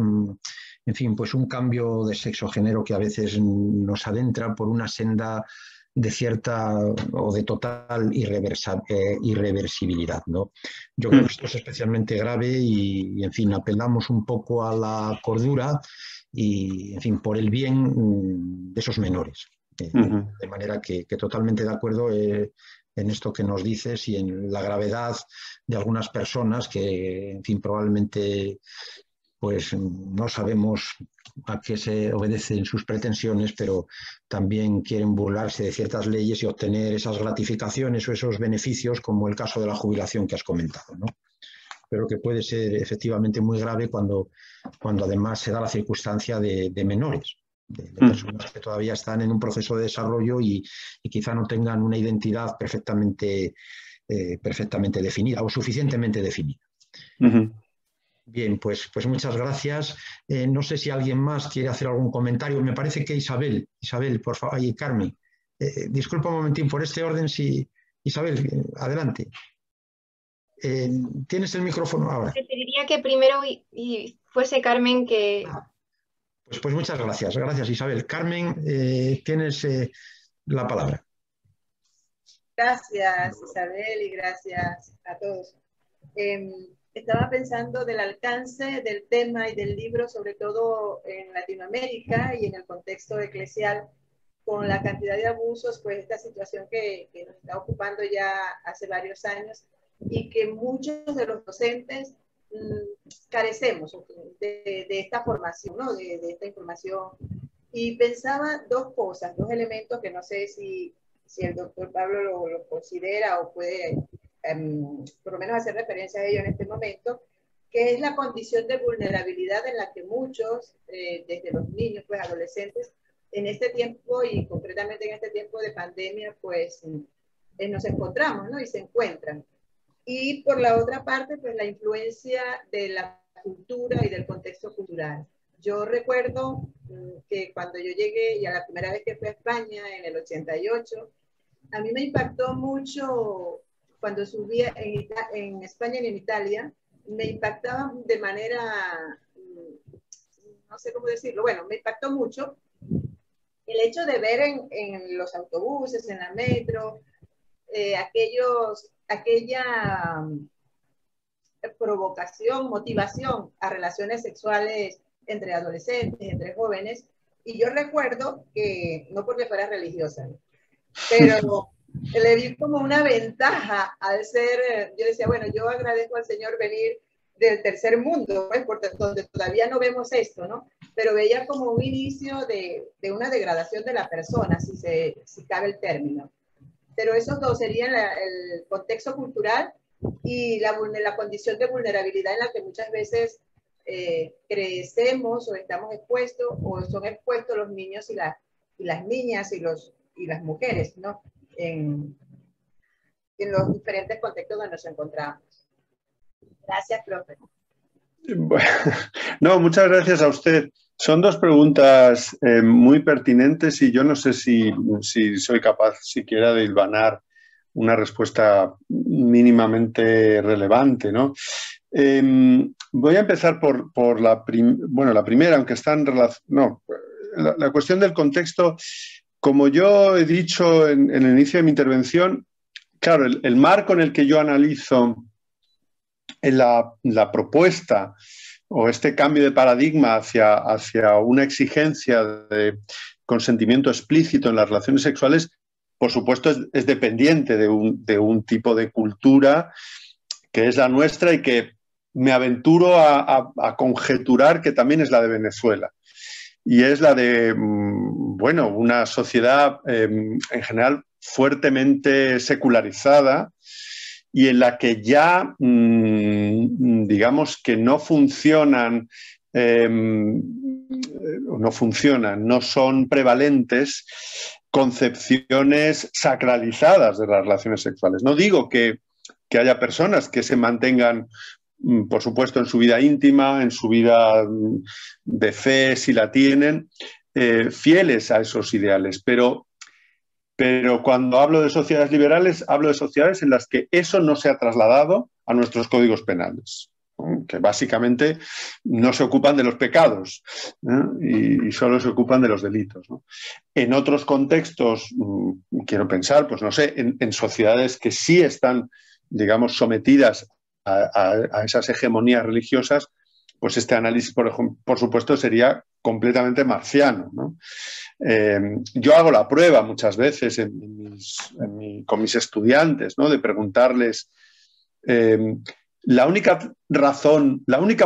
en fin, pues un cambio de sexo-género que a veces nos adentra por una senda de cierta o de total irreversibilidad, ¿no? Yo creo que esto es especialmente grave y, en fin, apelamos un poco a la cordura y, en fin, por el bien de esos menores. De manera que totalmente de acuerdo en esto que nos dices y en la gravedad de algunas personas que, en fin, probablemente pues no sabemos a qué se obedecen sus pretensiones, pero también quieren burlarse de ciertas leyes y obtener esas gratificaciones o esos beneficios, como el caso de la jubilación que has comentado, ¿no? Pero que puede ser efectivamente muy grave cuando además se da la circunstancia de menores. de personas que todavía están en un proceso de desarrollo y quizá no tengan una identidad perfectamente definida o suficientemente definida. Bien, pues muchas gracias. No sé si alguien más quiere hacer algún comentario. Me parece que Isabel, por favor, y Carmen. Disculpa un momentín por este orden. Si Isabel, adelante. Tienes el micrófono ahora. Te pediría que primero y fuese Carmen que... Pues muchas gracias. Gracias, Isabel. Carmen, tienes la palabra. Gracias, Isabel, y gracias a todos. Estaba pensando del alcance del tema y del libro, sobre todo en Latinoamérica y en el contexto eclesial, con la cantidad de abusos, pues esta situación que nos está ocupando ya hace varios años y que muchos de los docentes carecemos de esta formación, ¿no? de esta información. Y pensaba dos cosas, dos elementos que no sé si el doctor Pablo lo considera o puede por lo menos hacer referencia a ello en este momento, que es la condición de vulnerabilidad en la que muchos, desde los niños, pues adolescentes, en este tiempo y concretamente en este tiempo de pandemia, pues nos encontramos, ¿no? Y se encuentran. Y por la otra parte, pues la influencia de la cultura y del contexto cultural. Yo recuerdo que cuando yo llegué, y a la primera vez que fui a España, en el 88, a mí me impactó mucho cuando subía en España y en Italia, me impactaba de manera, no sé cómo decirlo, bueno, me impactó mucho el hecho de ver en los autobuses, en la metro, aquella provocación, motivación a relaciones sexuales entre adolescentes, entre jóvenes, y yo recuerdo que, no porque fuera religiosa, pero le vi como una ventaja al ser, yo decía, bueno, yo agradezco al Señor venir del tercer mundo, pues, porque donde todavía no vemos esto, ¿no? Pero veía como un inicio de una degradación de la persona, si cabe el término. Pero esos dos serían el contexto cultural y la condición de vulnerabilidad en la que muchas veces crecemos o estamos expuestos o son expuestos los niños y las niñas y las mujeres, ¿no? En los diferentes contextos donde nos encontramos. Gracias, profe. Bueno, no, muchas gracias a usted. Son dos preguntas muy pertinentes y yo no sé si soy capaz siquiera de hilvanar una respuesta mínimamente relevante, ¿no? Voy a empezar por la primera, aunque está en relación... No, la cuestión del contexto, como yo he dicho en el inicio de mi intervención, claro, el marco en el que yo analizo en la propuesta o este cambio de paradigma hacia una exigencia de consentimiento explícito en las relaciones sexuales, por supuesto, es dependiente de un tipo de cultura que es la nuestra y que me aventuro a conjeturar que también es la de Venezuela. Y es la de, bueno, una sociedad en general fuertemente secularizada y en la que ya, digamos que no funcionan, no son prevalentes concepciones sacralizadas de las relaciones sexuales. No digo que haya personas que se mantengan, por supuesto, en su vida íntima, en su vida de fe, si la tienen, fieles a esos ideales. Pero cuando hablo de sociedades liberales, hablo de sociedades en las que eso no se ha trasladado a nuestros códigos penales, ¿no? Que básicamente no se ocupan de los pecados, ¿no? y solo se ocupan de los delitos, ¿no? En otros contextos, quiero pensar, pues no sé, en sociedades que sí están, digamos, sometidas a esas hegemonías religiosas, pues este análisis, por supuesto, sería completamente marciano, ¿no? Yo hago la prueba muchas veces con mis estudiantes, ¿no? De preguntarles, la única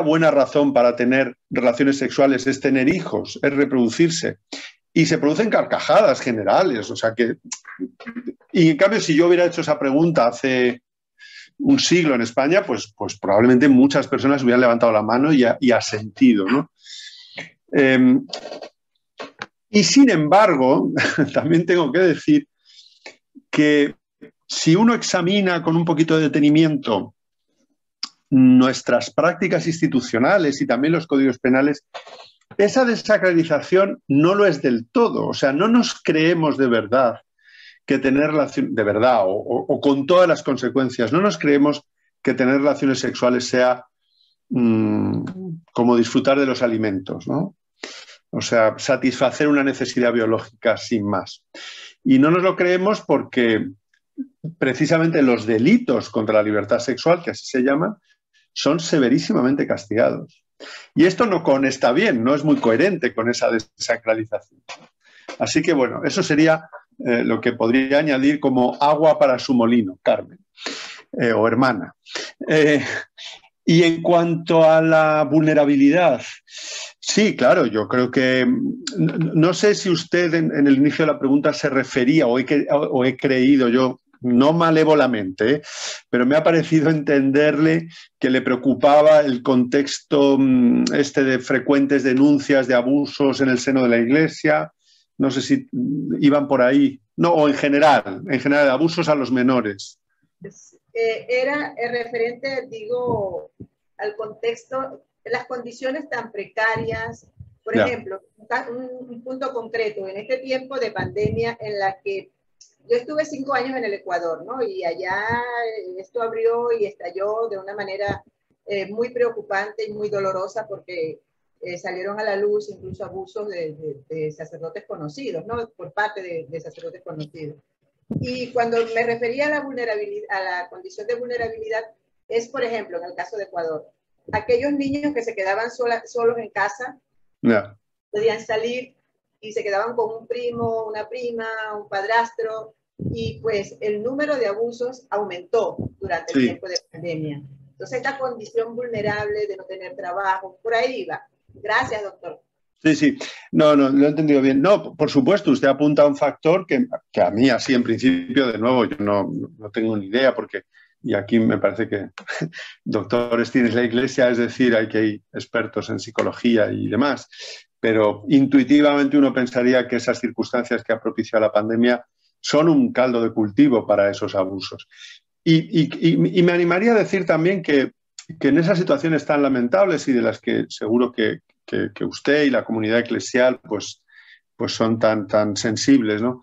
buena razón para tener relaciones sexuales es tener hijos, es reproducirse. Y se producen carcajadas generales, o sea que... Y en cambio, si yo hubiera hecho esa pregunta hace un siglo en España, pues probablemente muchas personas hubieran levantado la mano y asentido, ¿no? Y sin embargo, también tengo que decir que si uno examina con un poquito de detenimiento nuestras prácticas institucionales y también los códigos penales, esa desacralización no lo es del todo. O sea, no nos creemos de verdad que tener relaciones, de verdad, o con todas las consecuencias, no nos creemos que tener relaciones sexuales sea como disfrutar de los alimentos, ¿no? O sea, satisfacer una necesidad biológica sin más. Y no nos lo creemos porque precisamente los delitos contra la libertad sexual, que así se llaman, son severísimamente castigados. Y esto no está bien, no es muy coherente con esa desacralización. Así que, bueno, eso sería lo que podría añadir como agua para su molino, Carmen, o hermana. Y en cuanto a la vulnerabilidad, sí, claro, yo creo que, no sé si usted en el inicio de la pregunta se refería o he creído yo, no malévolamente, pero me ha parecido entenderle que le preocupaba el contexto de frecuentes denuncias de abusos en el seno de la Iglesia. No sé si iban por ahí. No, o en general, abusos a los menores. Era referente, digo, al contexto, las condiciones tan precarias. Por ejemplo, un punto concreto, en este tiempo de pandemia en la que yo estuve 5 años en el Ecuador, ¿no? Y allá esto abrió y estalló de una manera muy preocupante y muy dolorosa porque salieron a la luz incluso abusos de sacerdotes conocidos, ¿no? Por parte de sacerdotes conocidos. Y cuando me refería a la vulnerabilidad, a la condición de vulnerabilidad, es, por ejemplo, en el caso de Ecuador, aquellos niños que se quedaban solos en casa, podían salir y se quedaban con un primo, una prima, un padrastro, y pues el número de abusos aumentó durante el tiempo de pandemia. Entonces, esta condición vulnerable de no tener trabajo, por ahí va. Gracias, doctor. Sí. No, lo he entendido bien. No, por supuesto, usted apunta a un factor que a mí, así en principio, de nuevo, yo no tengo ni idea, porque, y aquí me parece que doctores tienes la Iglesia, es decir, hay expertos en psicología y demás, pero intuitivamente uno pensaría que esas circunstancias que ha propiciado la pandemia son un caldo de cultivo para esos abusos. Y me animaría a decir también que en esas situaciones tan lamentables y de las que seguro que usted y la comunidad eclesial pues son tan sensibles, ¿no?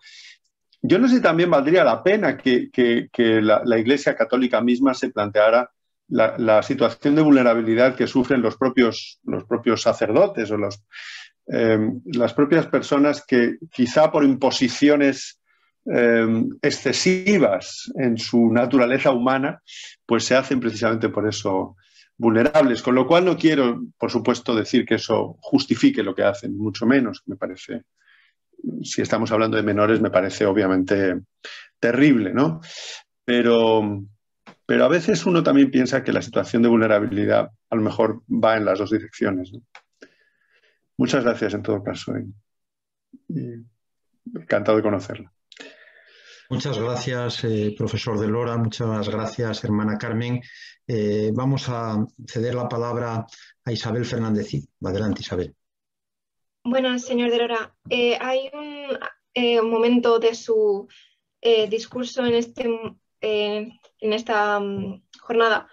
Yo no sé si también valdría la pena que la Iglesia Católica misma se planteara la situación de vulnerabilidad que sufren los propios sacerdotes o las propias personas que quizá por imposiciones excesivas en su naturaleza humana, pues se hacen precisamente por eso vulnerables, con lo cual no quiero, por supuesto, decir que eso justifique lo que hacen, mucho menos, me parece, si estamos hablando de menores, me parece obviamente terrible, ¿no? Pero a veces uno también piensa que la situación de vulnerabilidad a lo mejor va en las dos direcciones, ¿no? Muchas gracias en todo caso. Encantado de conocerla. Muchas gracias, profesor de Lora. Muchas gracias, hermana Carmen. Vamos a ceder la palabra a Isabel Fernández. Adelante, Isabel. Bueno, señor de Lora, hay un momento de su discurso en esta jornada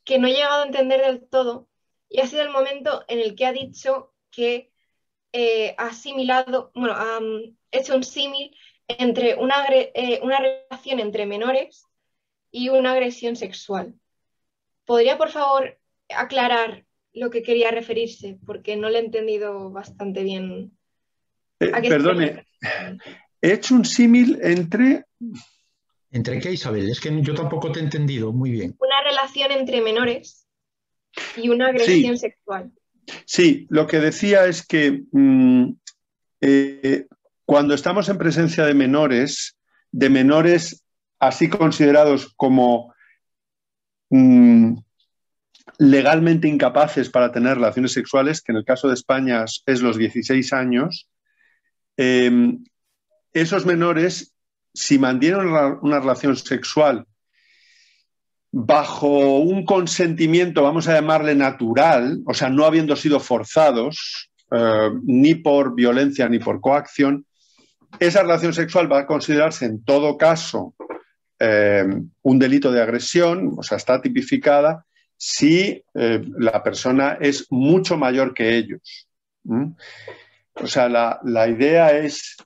que no he llegado a entender del todo, y ha sido el momento en el que ha dicho que ha hecho un símil entre una relación entre menores y una agresión sexual. ¿Podría, por favor, aclarar lo que quería referirse? Porque no le he entendido bastante bien. Perdone, he hecho un símil entre... ¿Entre qué, Isabel? Es que yo tampoco te he entendido muy bien. Una relación entre menores y una agresión sexual. Sí, lo que decía es que cuando estamos en presencia de menores así considerados como legalmente incapaces para tener relaciones sexuales, que en el caso de España es los 16 años, esos menores, si mantienen una relación sexual bajo un consentimiento, vamos a llamarle natural, o sea, no habiendo sido forzados, ni por violencia ni por coacción, esa relación sexual va a considerarse en todo caso un delito de agresión, o sea, está tipificada si la persona es mucho mayor que ellos. O sea, la idea es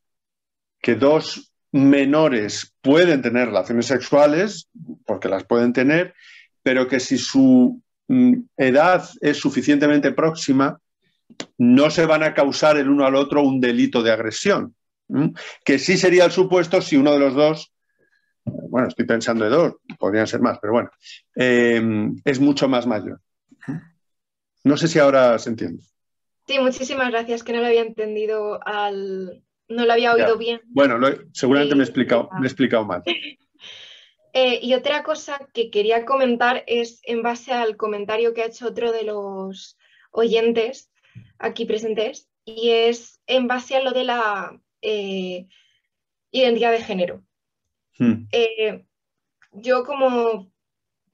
que dos menores pueden tener relaciones sexuales, porque las pueden tener, pero que si su edad es suficientemente próxima, no se van a causar el uno al otro un delito de agresión, que sí sería el supuesto si uno de los dos, bueno, estoy pensando de dos, podrían ser más, pero bueno, es mucho más mayor. No sé si ahora se entiende. Sí, muchísimas gracias, que no lo había entendido no lo había oído bien. Bueno, seguramente me he explicado mal. Y otra cosa que quería comentar es en base al comentario que ha hecho otro de los oyentes aquí presentes, y es en base a lo de la identidad de género. Yo como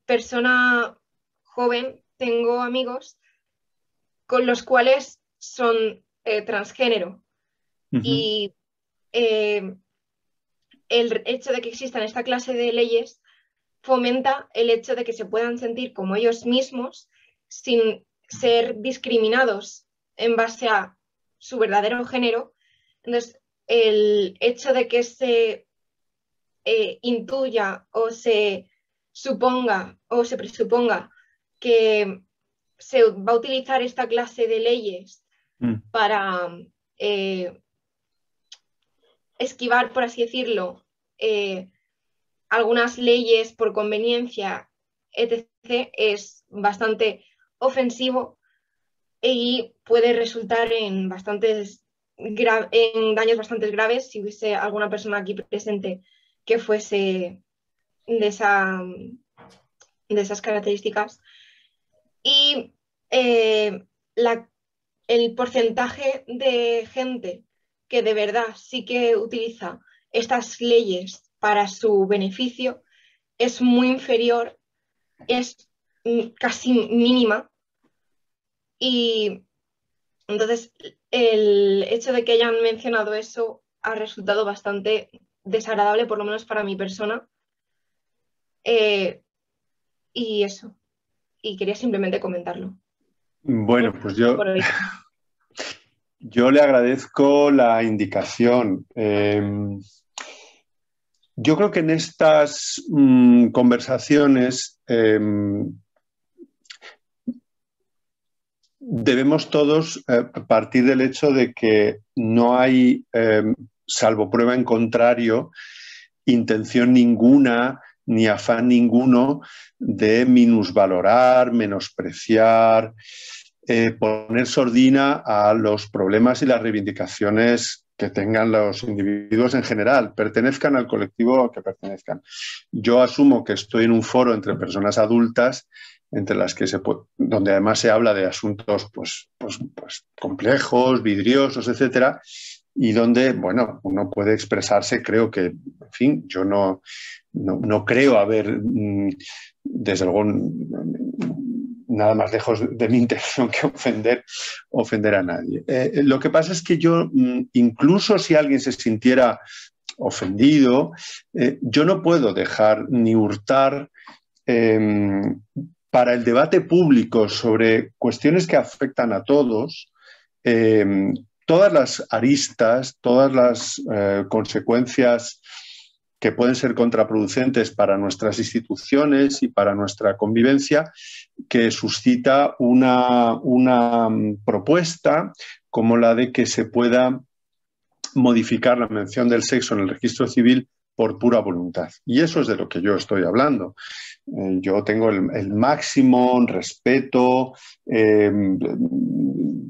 persona joven tengo amigos con los cuales son transgénero. Y el hecho de que existan esta clase de leyes fomenta el hecho de que se puedan sentir como ellos mismos sin ser discriminados en base a su verdadero género. Entonces, el hecho de que se intuya o se suponga o se presuponga que se va a utilizar esta clase de leyes para esquivar, por así decirlo, algunas leyes por conveniencia, etc., es bastante ofensivo y puede resultar en daños bastante graves si hubiese alguna persona aquí presente que fuese de esas características. Y el porcentaje de gente que de verdad sí que utiliza estas leyes para su beneficio es muy inferior, es casi mínima, y entonces el hecho de que hayan mencionado eso ha resultado bastante desagradable, por lo menos para mi persona, y eso, y quería simplemente comentarlo. Bueno, pues yo le agradezco la indicación. Yo creo que en estas conversaciones debemos todos partir del hecho de que no hay, salvo prueba en contrario, intención ninguna ni afán ninguno de minusvalorar, menospreciar, poner sordina a los problemas y las reivindicaciones que tengan los individuos en general, pertenezcan al colectivo al que pertenezcan. Yo asumo que estoy en un foro entre personas adultas, entre las que donde además se habla de asuntos pues complejos, vidriosos, etcétera, y donde, bueno, uno puede expresarse. Creo que, en fin, yo no creo haber, desde luego, nada más lejos de mi intención que ofender a nadie. Lo que pasa es que yo, incluso si alguien se sintiera ofendido, yo no puedo dejar ni hurtar para el debate público sobre cuestiones que afectan a todos, todas las aristas, todas las consecuencias que pueden ser contraproducentes para nuestras instituciones y para nuestra convivencia, que suscita una propuesta como la de que se pueda modificar la mención del sexo en el registro civil por pura voluntad. Y eso es de lo que yo estoy hablando. Yo tengo el máximo respeto,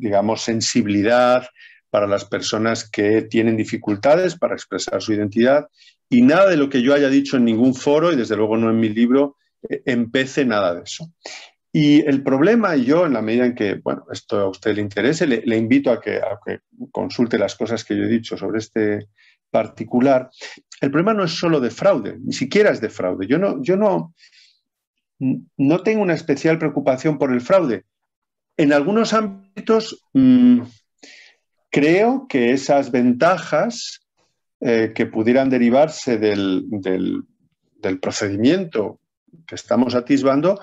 digamos, sensibilidad para las personas que tienen dificultades para expresar su identidad, y nada de lo que yo haya dicho en ningún foro, y desde luego no en mi libro, empece nada de eso. Y el problema, y yo, en la medida en que, bueno, esto a usted le interese, le invito a que consulte las cosas que yo he dicho sobre este particular. El problema no es solo de fraude, ni siquiera es de fraude. Yo no tengo una especial preocupación por el fraude. En algunos ámbitos Creo que esas ventajas que pudieran derivarse del procedimiento que estamos atisbando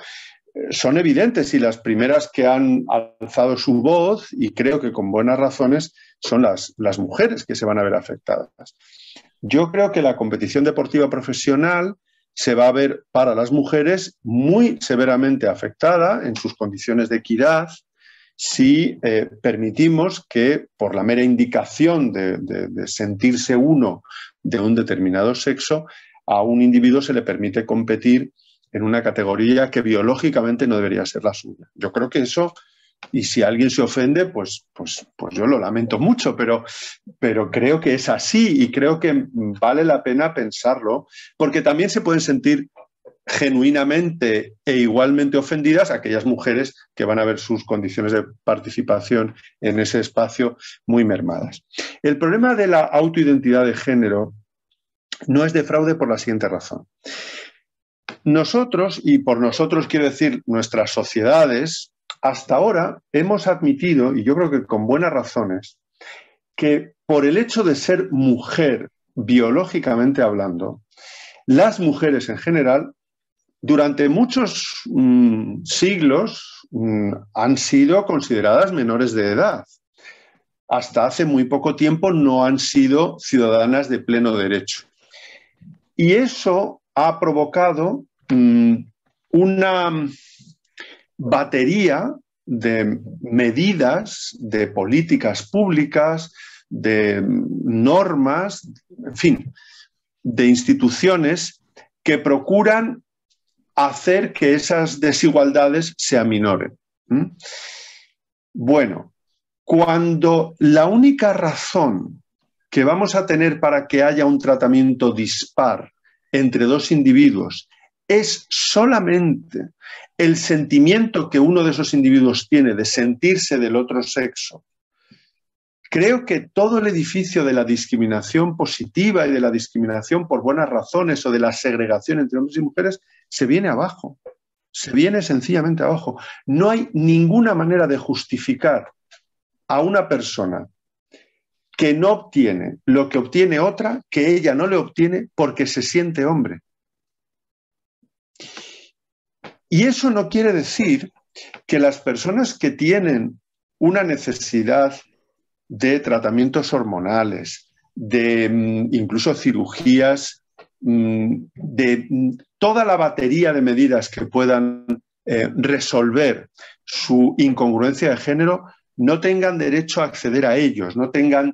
son evidentes, y las primeras que han alzado su voz, y creo que con buenas razones, son las mujeres que se van a ver afectadas. Yo creo que la competición deportiva profesional se va a ver para las mujeres muy severamente afectada en sus condiciones de equidad si permitimos que, por la mera indicación de sentirse uno de un determinado sexo, a un individuo se le permite competir en una categoría que biológicamente no debería ser la suya. Yo creo que eso, y si alguien se ofende, pues yo lo lamento mucho, pero creo que es así, y creo que vale la pena pensarlo, porque también se pueden sentir genuinamente e igualmente ofendidas aquellas mujeres que van a ver sus condiciones de participación en ese espacio muy mermadas. El problema de la autoidentidad de género no es de fraude por la siguiente razón. Nosotros, y por nosotros quiero decir nuestras sociedades, hasta ahora hemos admitido, y yo creo que con buenas razones, que por el hecho de ser mujer, biológicamente hablando, las mujeres en general, durante muchos siglos, han sido consideradas menores de edad. Hasta hace muy poco tiempo no han sido ciudadanas de pleno derecho. Y eso ha provocado una batería de medidas, de políticas públicas, de normas, en fin, de instituciones que procuran hacer que esas desigualdades se aminoren. Bueno, cuando la única razón que vamos a tener para que haya un tratamiento dispar entre dos individuos es solamente el sentimiento que uno de esos individuos tiene de sentirse del otro sexo, creo que todo el edificio de la discriminación positiva y de la discriminación por buenas razones o de la segregación entre hombres y mujeres se viene abajo, se viene sencillamente abajo. No hay ninguna manera de justificar a una persona que no obtiene lo que obtiene otra, que ella no le obtiene porque se siente hombre. Y eso no quiere decir que las personas que tienen una necesidad de tratamientos hormonales, de incluso cirugías, de toda la batería de medidas que puedan resolver su incongruencia de género, no tengan derecho a acceder a ellos, no tengan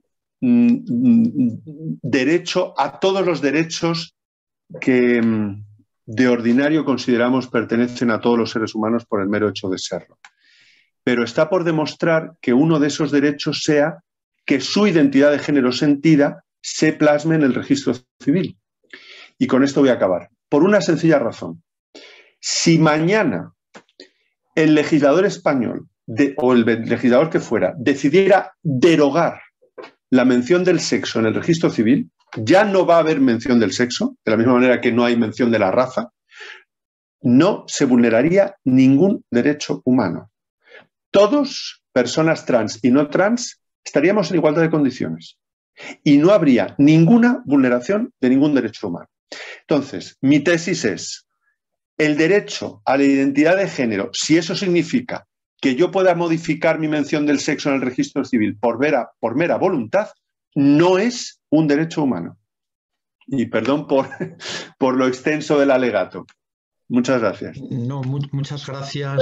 derecho a todos los derechos que de ordinario consideramos pertenecen a todos los seres humanos por el mero hecho de serlo. Pero está por demostrar que uno de esos derechos sea que su identidad de género sentida se plasme en el registro civil. Y con esto voy a acabar. Por una sencilla razón. Si mañana el legislador español o el legislador que fuera decidiera derogar la mención del sexo en el registro civil, ya no va a haber mención del sexo, de la misma manera que no hay mención de la raza, no se vulneraría ningún derecho humano. Todos, personas trans y no trans, estaríamos en igualdad de condiciones y no habría ninguna vulneración de ningún derecho humano. Entonces, mi tesis es: el derecho a la identidad de género, si eso significa que yo pueda modificar mi mención del sexo en el registro civil por mera voluntad, no es un derecho humano. Y perdón por lo extenso del alegato. Muchas gracias. No, muchas gracias,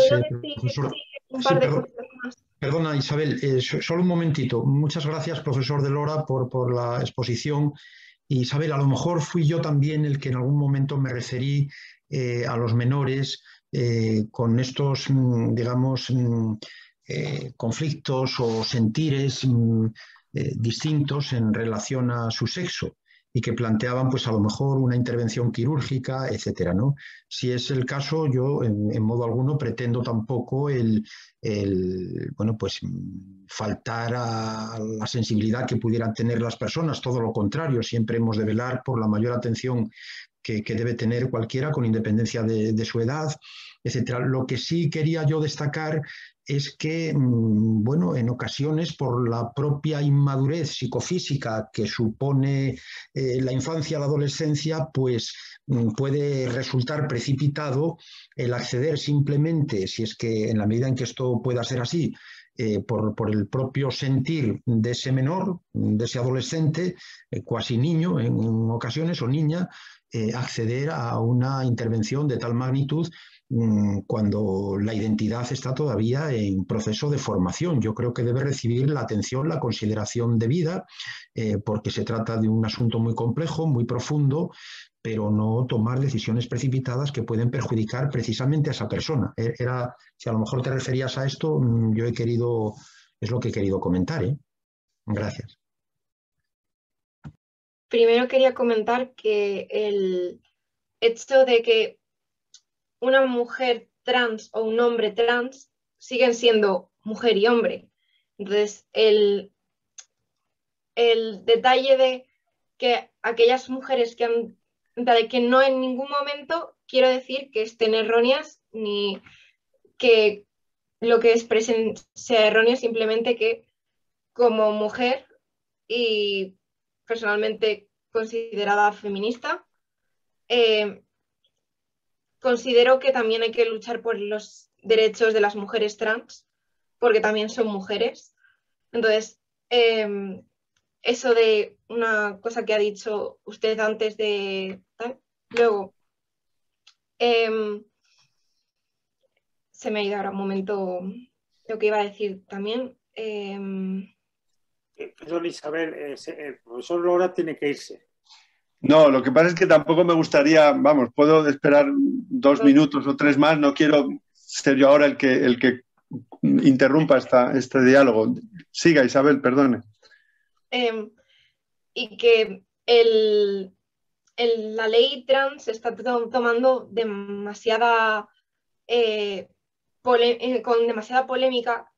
profesor. Un par de cosas más. Perdona, Isabel, solo un momentito. Muchas gracias, profesor de Lora, por la exposición. Isabel, a lo mejor fui yo también el que en algún momento me referí a los menores con estos, digamos, conflictos o sentires distintos en relación a su sexo y que planteaban, pues a lo mejor una intervención quirúrgica, etcétera, ¿no? Si es el caso, yo en modo alguno pretendo tampoco bueno, pues faltar a la sensibilidad que pudieran tener las personas, todo lo contrario, siempre hemos de velar por la mayor atención que debe tener cualquiera con independencia de su edad, etcétera. Lo que sí quería yo destacar es que, bueno, en ocasiones por la propia inmadurez psicofísica que supone la infancia, la adolescencia, pues puede resultar precipitado el acceder simplemente, si es que en la medida en que esto pueda ser así, por el propio sentir de ese menor, de ese adolescente, cuasi niño en ocasiones o niña, acceder a una intervención de tal magnitud cuando la identidad está todavía en proceso de formación. Yo creo que debe recibir la atención, la consideración debida, porque se trata de un asunto muy complejo, muy profundo, pero no tomar decisiones precipitadas que pueden perjudicar precisamente a esa persona. Si a lo mejor te referías a esto, es lo que he querido comentar, ¿eh? Gracias. Primero quería comentar que el hecho de que una mujer trans o un hombre trans siguen siendo mujer y hombre. Entonces, el detalle de que aquellas mujeres que no en ningún momento quiero decir que estén erróneas ni que lo que expresen sea erróneo, simplemente que como mujer y personalmente considerada feminista, considero que también hay que luchar por los derechos de las mujeres trans, porque también son mujeres. Entonces, eso de una cosa que ha dicho usted antes de tal, luego, se me ha ido ahora un momento lo que iba a decir también. Perdón, Isabel, el profesor Lora tiene que irse. No, lo que pasa es que tampoco me gustaría, vamos, puedo esperar 2 minutos o 3 más, no quiero ser yo ahora el que interrumpa este diálogo. Siga, Isabel, perdone. Y que la ley trans está tomando demasiada con demasiada polémica,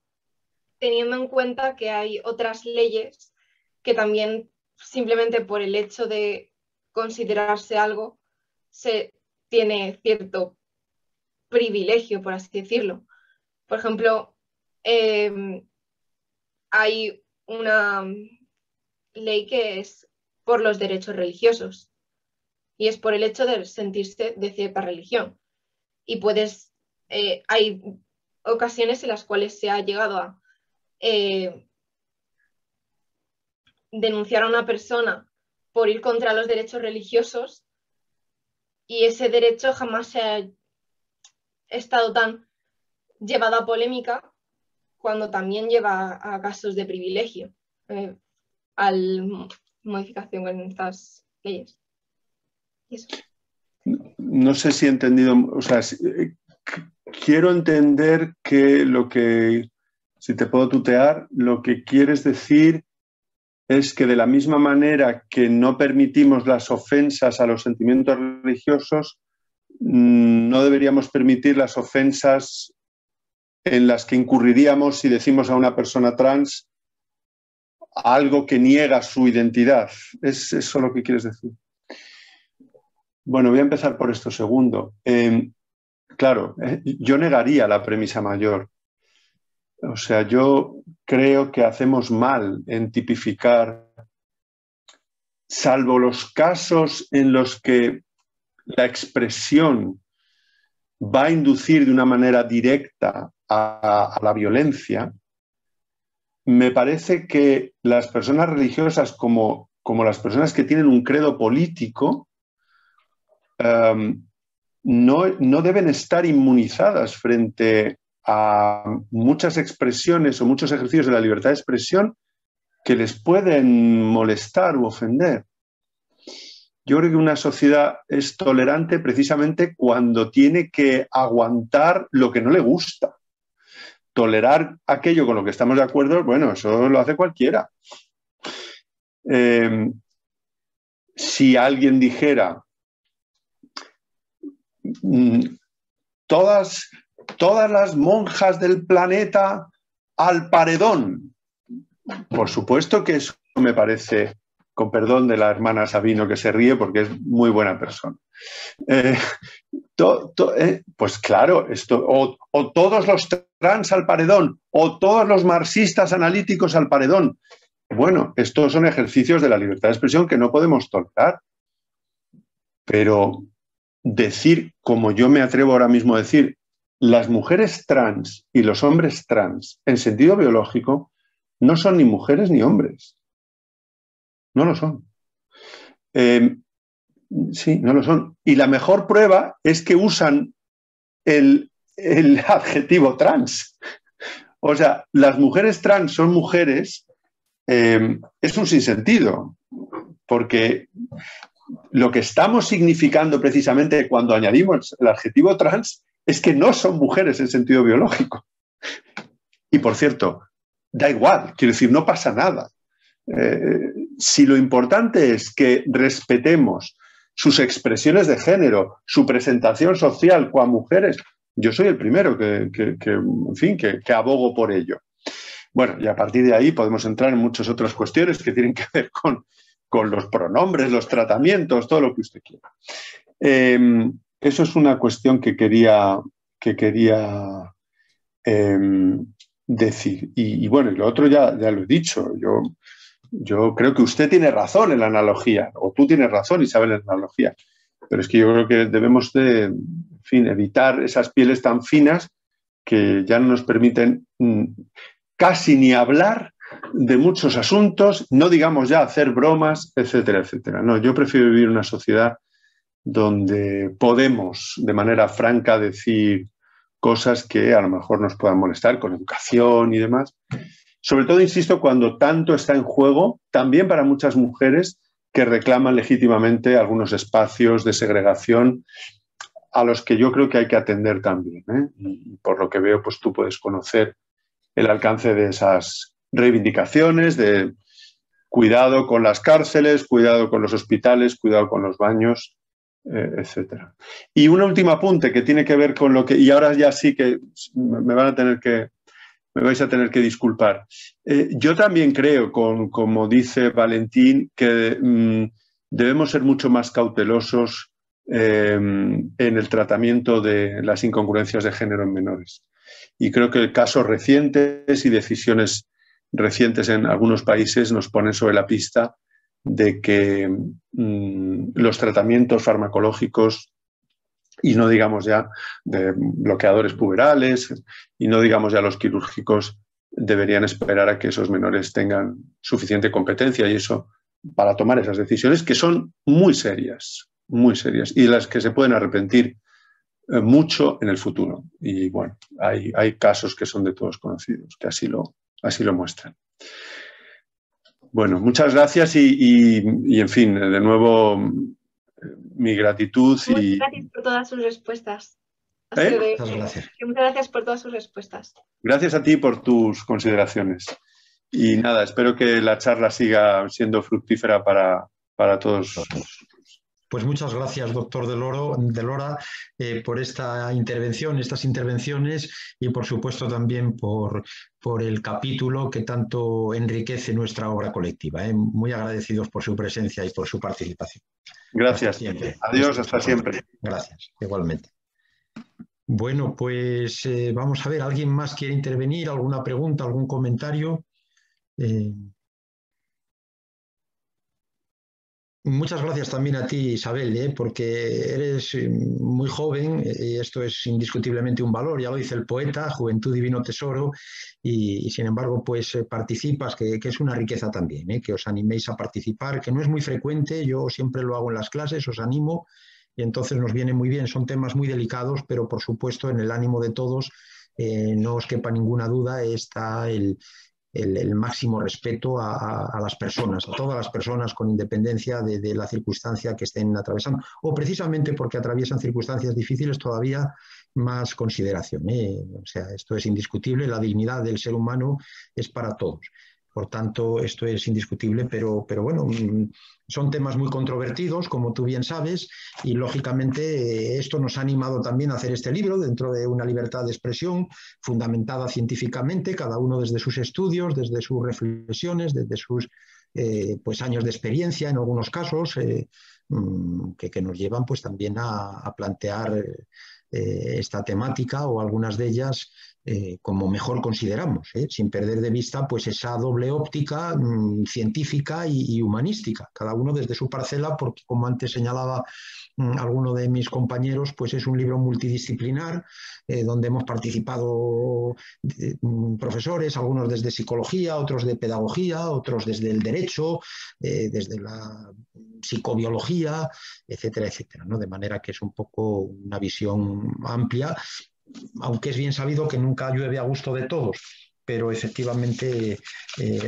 teniendo en cuenta que hay otras leyes que también simplemente por el hecho de considerarse algo se tiene cierto privilegio, por así decirlo. Por ejemplo, hay una ley que es por los derechos religiosos y es por el hecho de sentirse de cierta religión. Y hay ocasiones en las cuales se ha llegado a denunciar a una persona por ir contra los derechos religiosos y ese derecho jamás se ha estado tan llevado a polémica cuando también lleva a casos de privilegio al modificación en estas leyes. Eso. No sé si he entendido, o sea, quiero entender si te puedo tutear, lo que quieres decir es que de la misma manera que no permitimos las ofensas a los sentimientos religiosos, no deberíamos permitir las ofensas en las que incurriríamos si decimos a una persona trans algo que niega su identidad. ¿Es eso lo que quieres decir? Bueno, voy a empezar por esto segundo. Claro, yo negaría la premisa mayor. O sea, yo creo que hacemos mal en tipificar, salvo los casos en los que la expresión va a inducir de una manera directa a la violencia. Me parece que las personas religiosas, como las personas que tienen un credo político, no deben estar inmunizadas frente a muchas expresiones o muchos ejercicios de la libertad de expresión que les pueden molestar u ofender. Yo creo que una sociedad es tolerante precisamente cuando tiene que aguantar lo que no le gusta. Tolerar aquello con lo que estamos de acuerdo, bueno, eso lo hace cualquiera. Si alguien dijera todas las monjas del planeta al paredón, por supuesto que eso me parece, con perdón de la hermana Sabino que se ríe porque es muy buena persona, Pues claro, o todos los trans al paredón, o todos los marxistas analíticos al paredón. Bueno, estos son ejercicios de la libertad de expresión que no podemos tolerar. Pero decir, como yo me atrevo ahora mismo a decir, las mujeres trans y los hombres trans, en sentido biológico, no son ni mujeres ni hombres. No lo son. Sí, no lo son. Y la mejor prueba es que usan el adjetivo trans. O sea, las mujeres trans son mujeres, es un sinsentido, porque lo que estamos significando precisamente cuando añadimos el adjetivo trans es que no son mujeres en sentido biológico. Y por cierto, da igual, quiero decir, no pasa nada. Si lo importante es que respetemos sus expresiones de género, su presentación social con mujeres, yo soy el primero que abogo por ello. Bueno, y a partir de ahí podemos entrar en muchas otras cuestiones que tienen que ver con los pronombres, los tratamientos, todo lo que usted quiera. Eso es una cuestión que quería decir. Y bueno, y lo otro ya lo he dicho. Yo creo que usted tiene razón en la analogía, o tú tienes razón, Isabel, en la analogía. Pero es que yo creo que debemos de, en fin, evitar esas pieles tan finas que ya no nos permiten casi ni hablar de muchos asuntos, no digamos ya hacer bromas, etcétera, etcétera. No, yo prefiero vivir en una sociedad donde podemos de manera franca decir cosas que a lo mejor nos puedan molestar, con educación y demás. Sobre todo, insisto, cuando tanto está en juego, también para muchas mujeres que reclaman legítimamente algunos espacios de segregación a los que yo creo que hay que atender también, ¿eh? Y por lo que veo, pues tú puedes conocer el alcance de esas reivindicaciones, de cuidado con las cárceles, cuidado con los hospitales, cuidado con los baños, etcétera. Y un último apunte que tiene que ver con lo que, y ahora ya sí que me vais a tener que disculpar. Yo también creo, como dice Valentín, que debemos ser mucho más cautelosos en el tratamiento de las incongruencias de género en menores. Y creo que casos recientes y decisiones recientes en algunos países nos ponen sobre la pista de que los tratamientos farmacológicos, y no digamos ya de bloqueadores puberales, y no digamos ya los quirúrgicos, deberían esperar a que esos menores tengan suficiente competencia y eso para tomar esas decisiones que son muy serias, y de las que se pueden arrepentir mucho en el futuro. Y bueno, hay casos que son de todos conocidos, que así lo muestran. Bueno, muchas gracias y en fin, de nuevo mi gratitud. Muchas gracias por todas sus respuestas. Muchas gracias. Muchas gracias por todas sus respuestas. Gracias a ti por tus consideraciones. Y nada, espero que la charla siga siendo fructífera para todos. Pues muchas gracias, doctor de Lora, por esta intervención, estas intervenciones y por supuesto también por el capítulo que tanto enriquece nuestra obra colectiva. Muy agradecidos por su presencia y por su participación. Gracias. Adiós, hasta siempre. Gracias, igualmente. Bueno, pues vamos a ver, ¿alguien más quiere intervenir? ¿Alguna pregunta, algún comentario? Muchas gracias también a ti, Isabel, porque eres muy joven y esto es indiscutiblemente un valor, ya lo dice el poeta, juventud divino tesoro, y sin embargo pues participas, que es una riqueza también, que os animéis a participar, que no es muy frecuente, yo siempre lo hago en las clases, os animo, y entonces nos viene muy bien, son temas muy delicados, pero por supuesto en el ánimo de todos, no os quepa ninguna duda, está el máximo respeto a las personas, a todas las personas con independencia de la circunstancia que estén atravesando, o precisamente porque atraviesan circunstancias difíciles todavía más consideración. O sea, esto es indiscutible, la dignidad del ser humano es para todos. Por tanto, esto es indiscutible, pero bueno, son temas muy controvertidos, como tú bien sabes, y lógicamente esto nos ha animado también a hacer este libro dentro de una libertad de expresión fundamentada científicamente, cada uno desde sus estudios, desde sus reflexiones, desde sus pues años de experiencia en algunos casos, que nos llevan pues también a plantear esta temática o algunas de ellas como mejor consideramos, sin perder de vista pues esa doble óptica científica y humanística, cada uno desde su parcela, porque como antes señalaba alguno de mis compañeros, pues es un libro multidisciplinar donde hemos participado profesores, algunos desde psicología, otros de pedagogía, otros desde el derecho, desde la psicobiología, etcétera, etcétera, ¿no? De manera que es un poco una visión amplia, aunque es bien sabido que nunca llueve a gusto de todos, pero efectivamente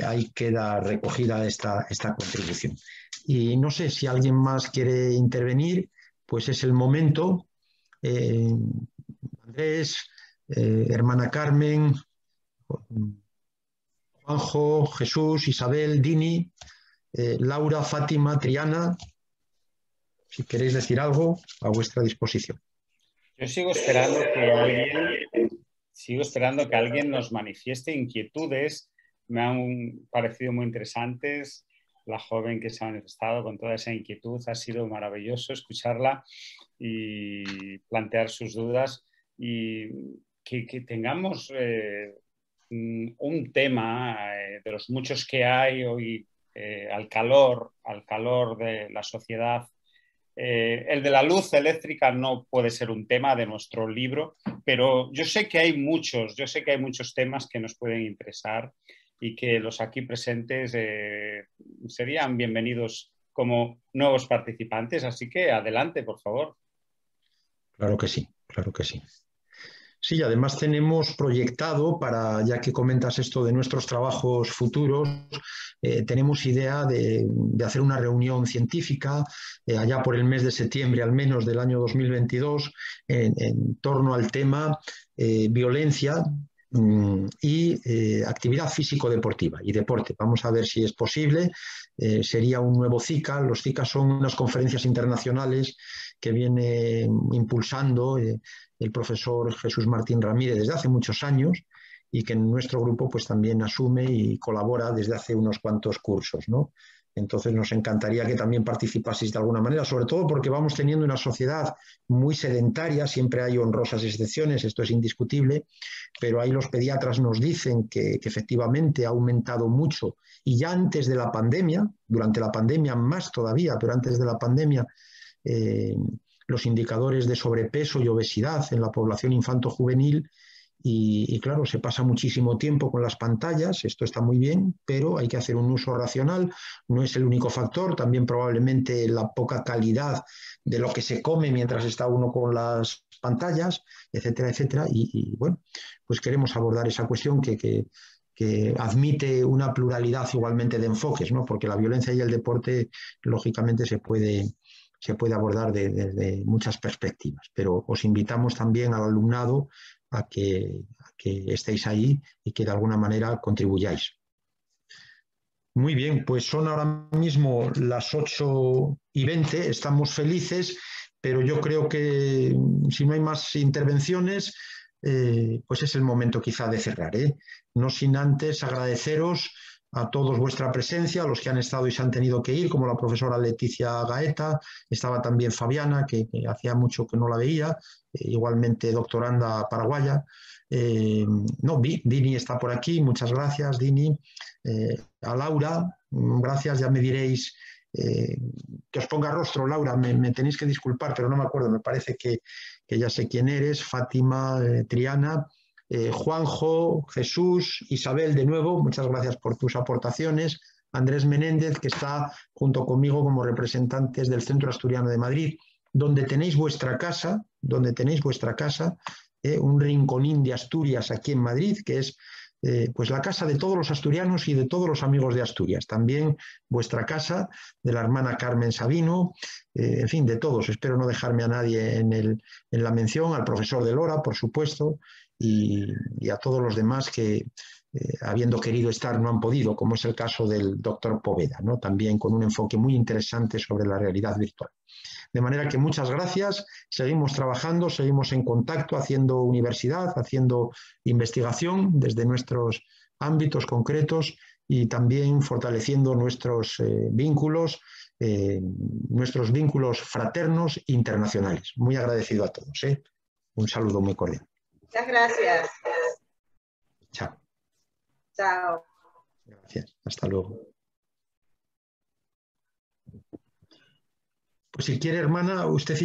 ahí queda recogida esta contribución. Y no sé si alguien más quiere intervenir, pues es el momento. Andrés, hermana Carmen, Juanjo, Jesús, Isabel, Dini, Laura, Fátima, Triana, si queréis decir algo, a vuestra disposición. Yo sigo esperando que alguien nos manifieste inquietudes. Me han parecido muy interesantes. La joven que se ha manifestado con toda esa inquietud, ha sido maravilloso escucharla y plantear sus dudas, y que tengamos un tema de los muchos que hay hoy al calor de la sociedad. El de la luz eléctrica no puede ser un tema de nuestro libro, pero yo sé que hay muchos temas que nos pueden interesar y que los aquí presentes serían bienvenidos como nuevos participantes. Así que adelante, por favor. Claro que sí, claro que sí. Sí, además tenemos proyectado, ya que comentas esto de nuestros trabajos futuros, tenemos idea de hacer una reunión científica allá por el mes de septiembre al menos del año 2022 en torno al tema violencia y actividad físico-deportiva y deporte. Vamos a ver si es posible. Sería un nuevo CICA. Los CICA son unas conferencias internacionales que viene impulsando el profesor Jesús Martín Ramírez desde hace muchos años y que en nuestro grupo pues también asume y colabora desde hace unos cuantos cursos, ¿no? Entonces nos encantaría que también participaseis de alguna manera, sobre todo porque vamos teniendo una sociedad muy sedentaria, siempre hay honrosas excepciones, esto es indiscutible, pero ahí los pediatras nos dicen que efectivamente ha aumentado mucho, y ya antes de la pandemia, durante la pandemia más todavía, pero antes de la pandemia, los indicadores de sobrepeso y obesidad en la población infanto-juvenil. Y claro, se pasa muchísimo tiempo con las pantallas, esto está muy bien, pero hay que hacer un uso racional, no es el único factor, también probablemente la poca calidad de lo que se come mientras está uno con las pantallas, etcétera, etcétera. Y bueno, pues queremos abordar esa cuestión que admite una pluralidad igualmente de enfoques, ¿no? Porque la violencia y el deporte, lógicamente, se puede abordar desde muchas perspectivas, pero os invitamos también al alumnado a que estéis ahí y que de alguna manera contribuyáis. Muy bien, pues son ahora mismo las 8:20, estamos felices, pero yo creo que si no hay más intervenciones, pues es el momento quizá de cerrar, no sin antes agradeceros a todos vuestra presencia, a los que han estado y se han tenido que ir, como la profesora Leticia Gaeta, estaba también Fabiana, que hacía mucho que no la veía, igualmente doctoranda paraguaya. Dini está por aquí, muchas gracias, Dini. A Laura, gracias, ya me diréis que os ponga rostro, Laura, me tenéis que disculpar, pero no me acuerdo, me parece que ya sé quién eres, Fátima, Triana. Juanjo, Jesús, Isabel, de nuevo, muchas gracias por tus aportaciones. Andrés Menéndez, que está junto conmigo como representantes del Centro Asturiano de Madrid, donde tenéis vuestra casa, un rinconín de Asturias aquí en Madrid, que es pues la casa de todos los asturianos y de todos los amigos de Asturias. También vuestra casa, de la hermana Carmen Sabino, en fin, de todos. Espero no dejarme a nadie en la mención, al profesor de Lora, por supuesto, y a todos los demás que, habiendo querido estar, no han podido, como es el caso del doctor Poveda, ¿no? También con un enfoque muy interesante sobre la realidad virtual. De manera que muchas gracias, seguimos trabajando, seguimos en contacto, haciendo universidad, haciendo investigación desde nuestros ámbitos concretos, y también fortaleciendo nuestros vínculos fraternos internacionales. Muy agradecido a todos. Un saludo muy cordial. Muchas gracias. Chao. Chao. Gracias. Hasta luego. Pues si quiere, hermana, usted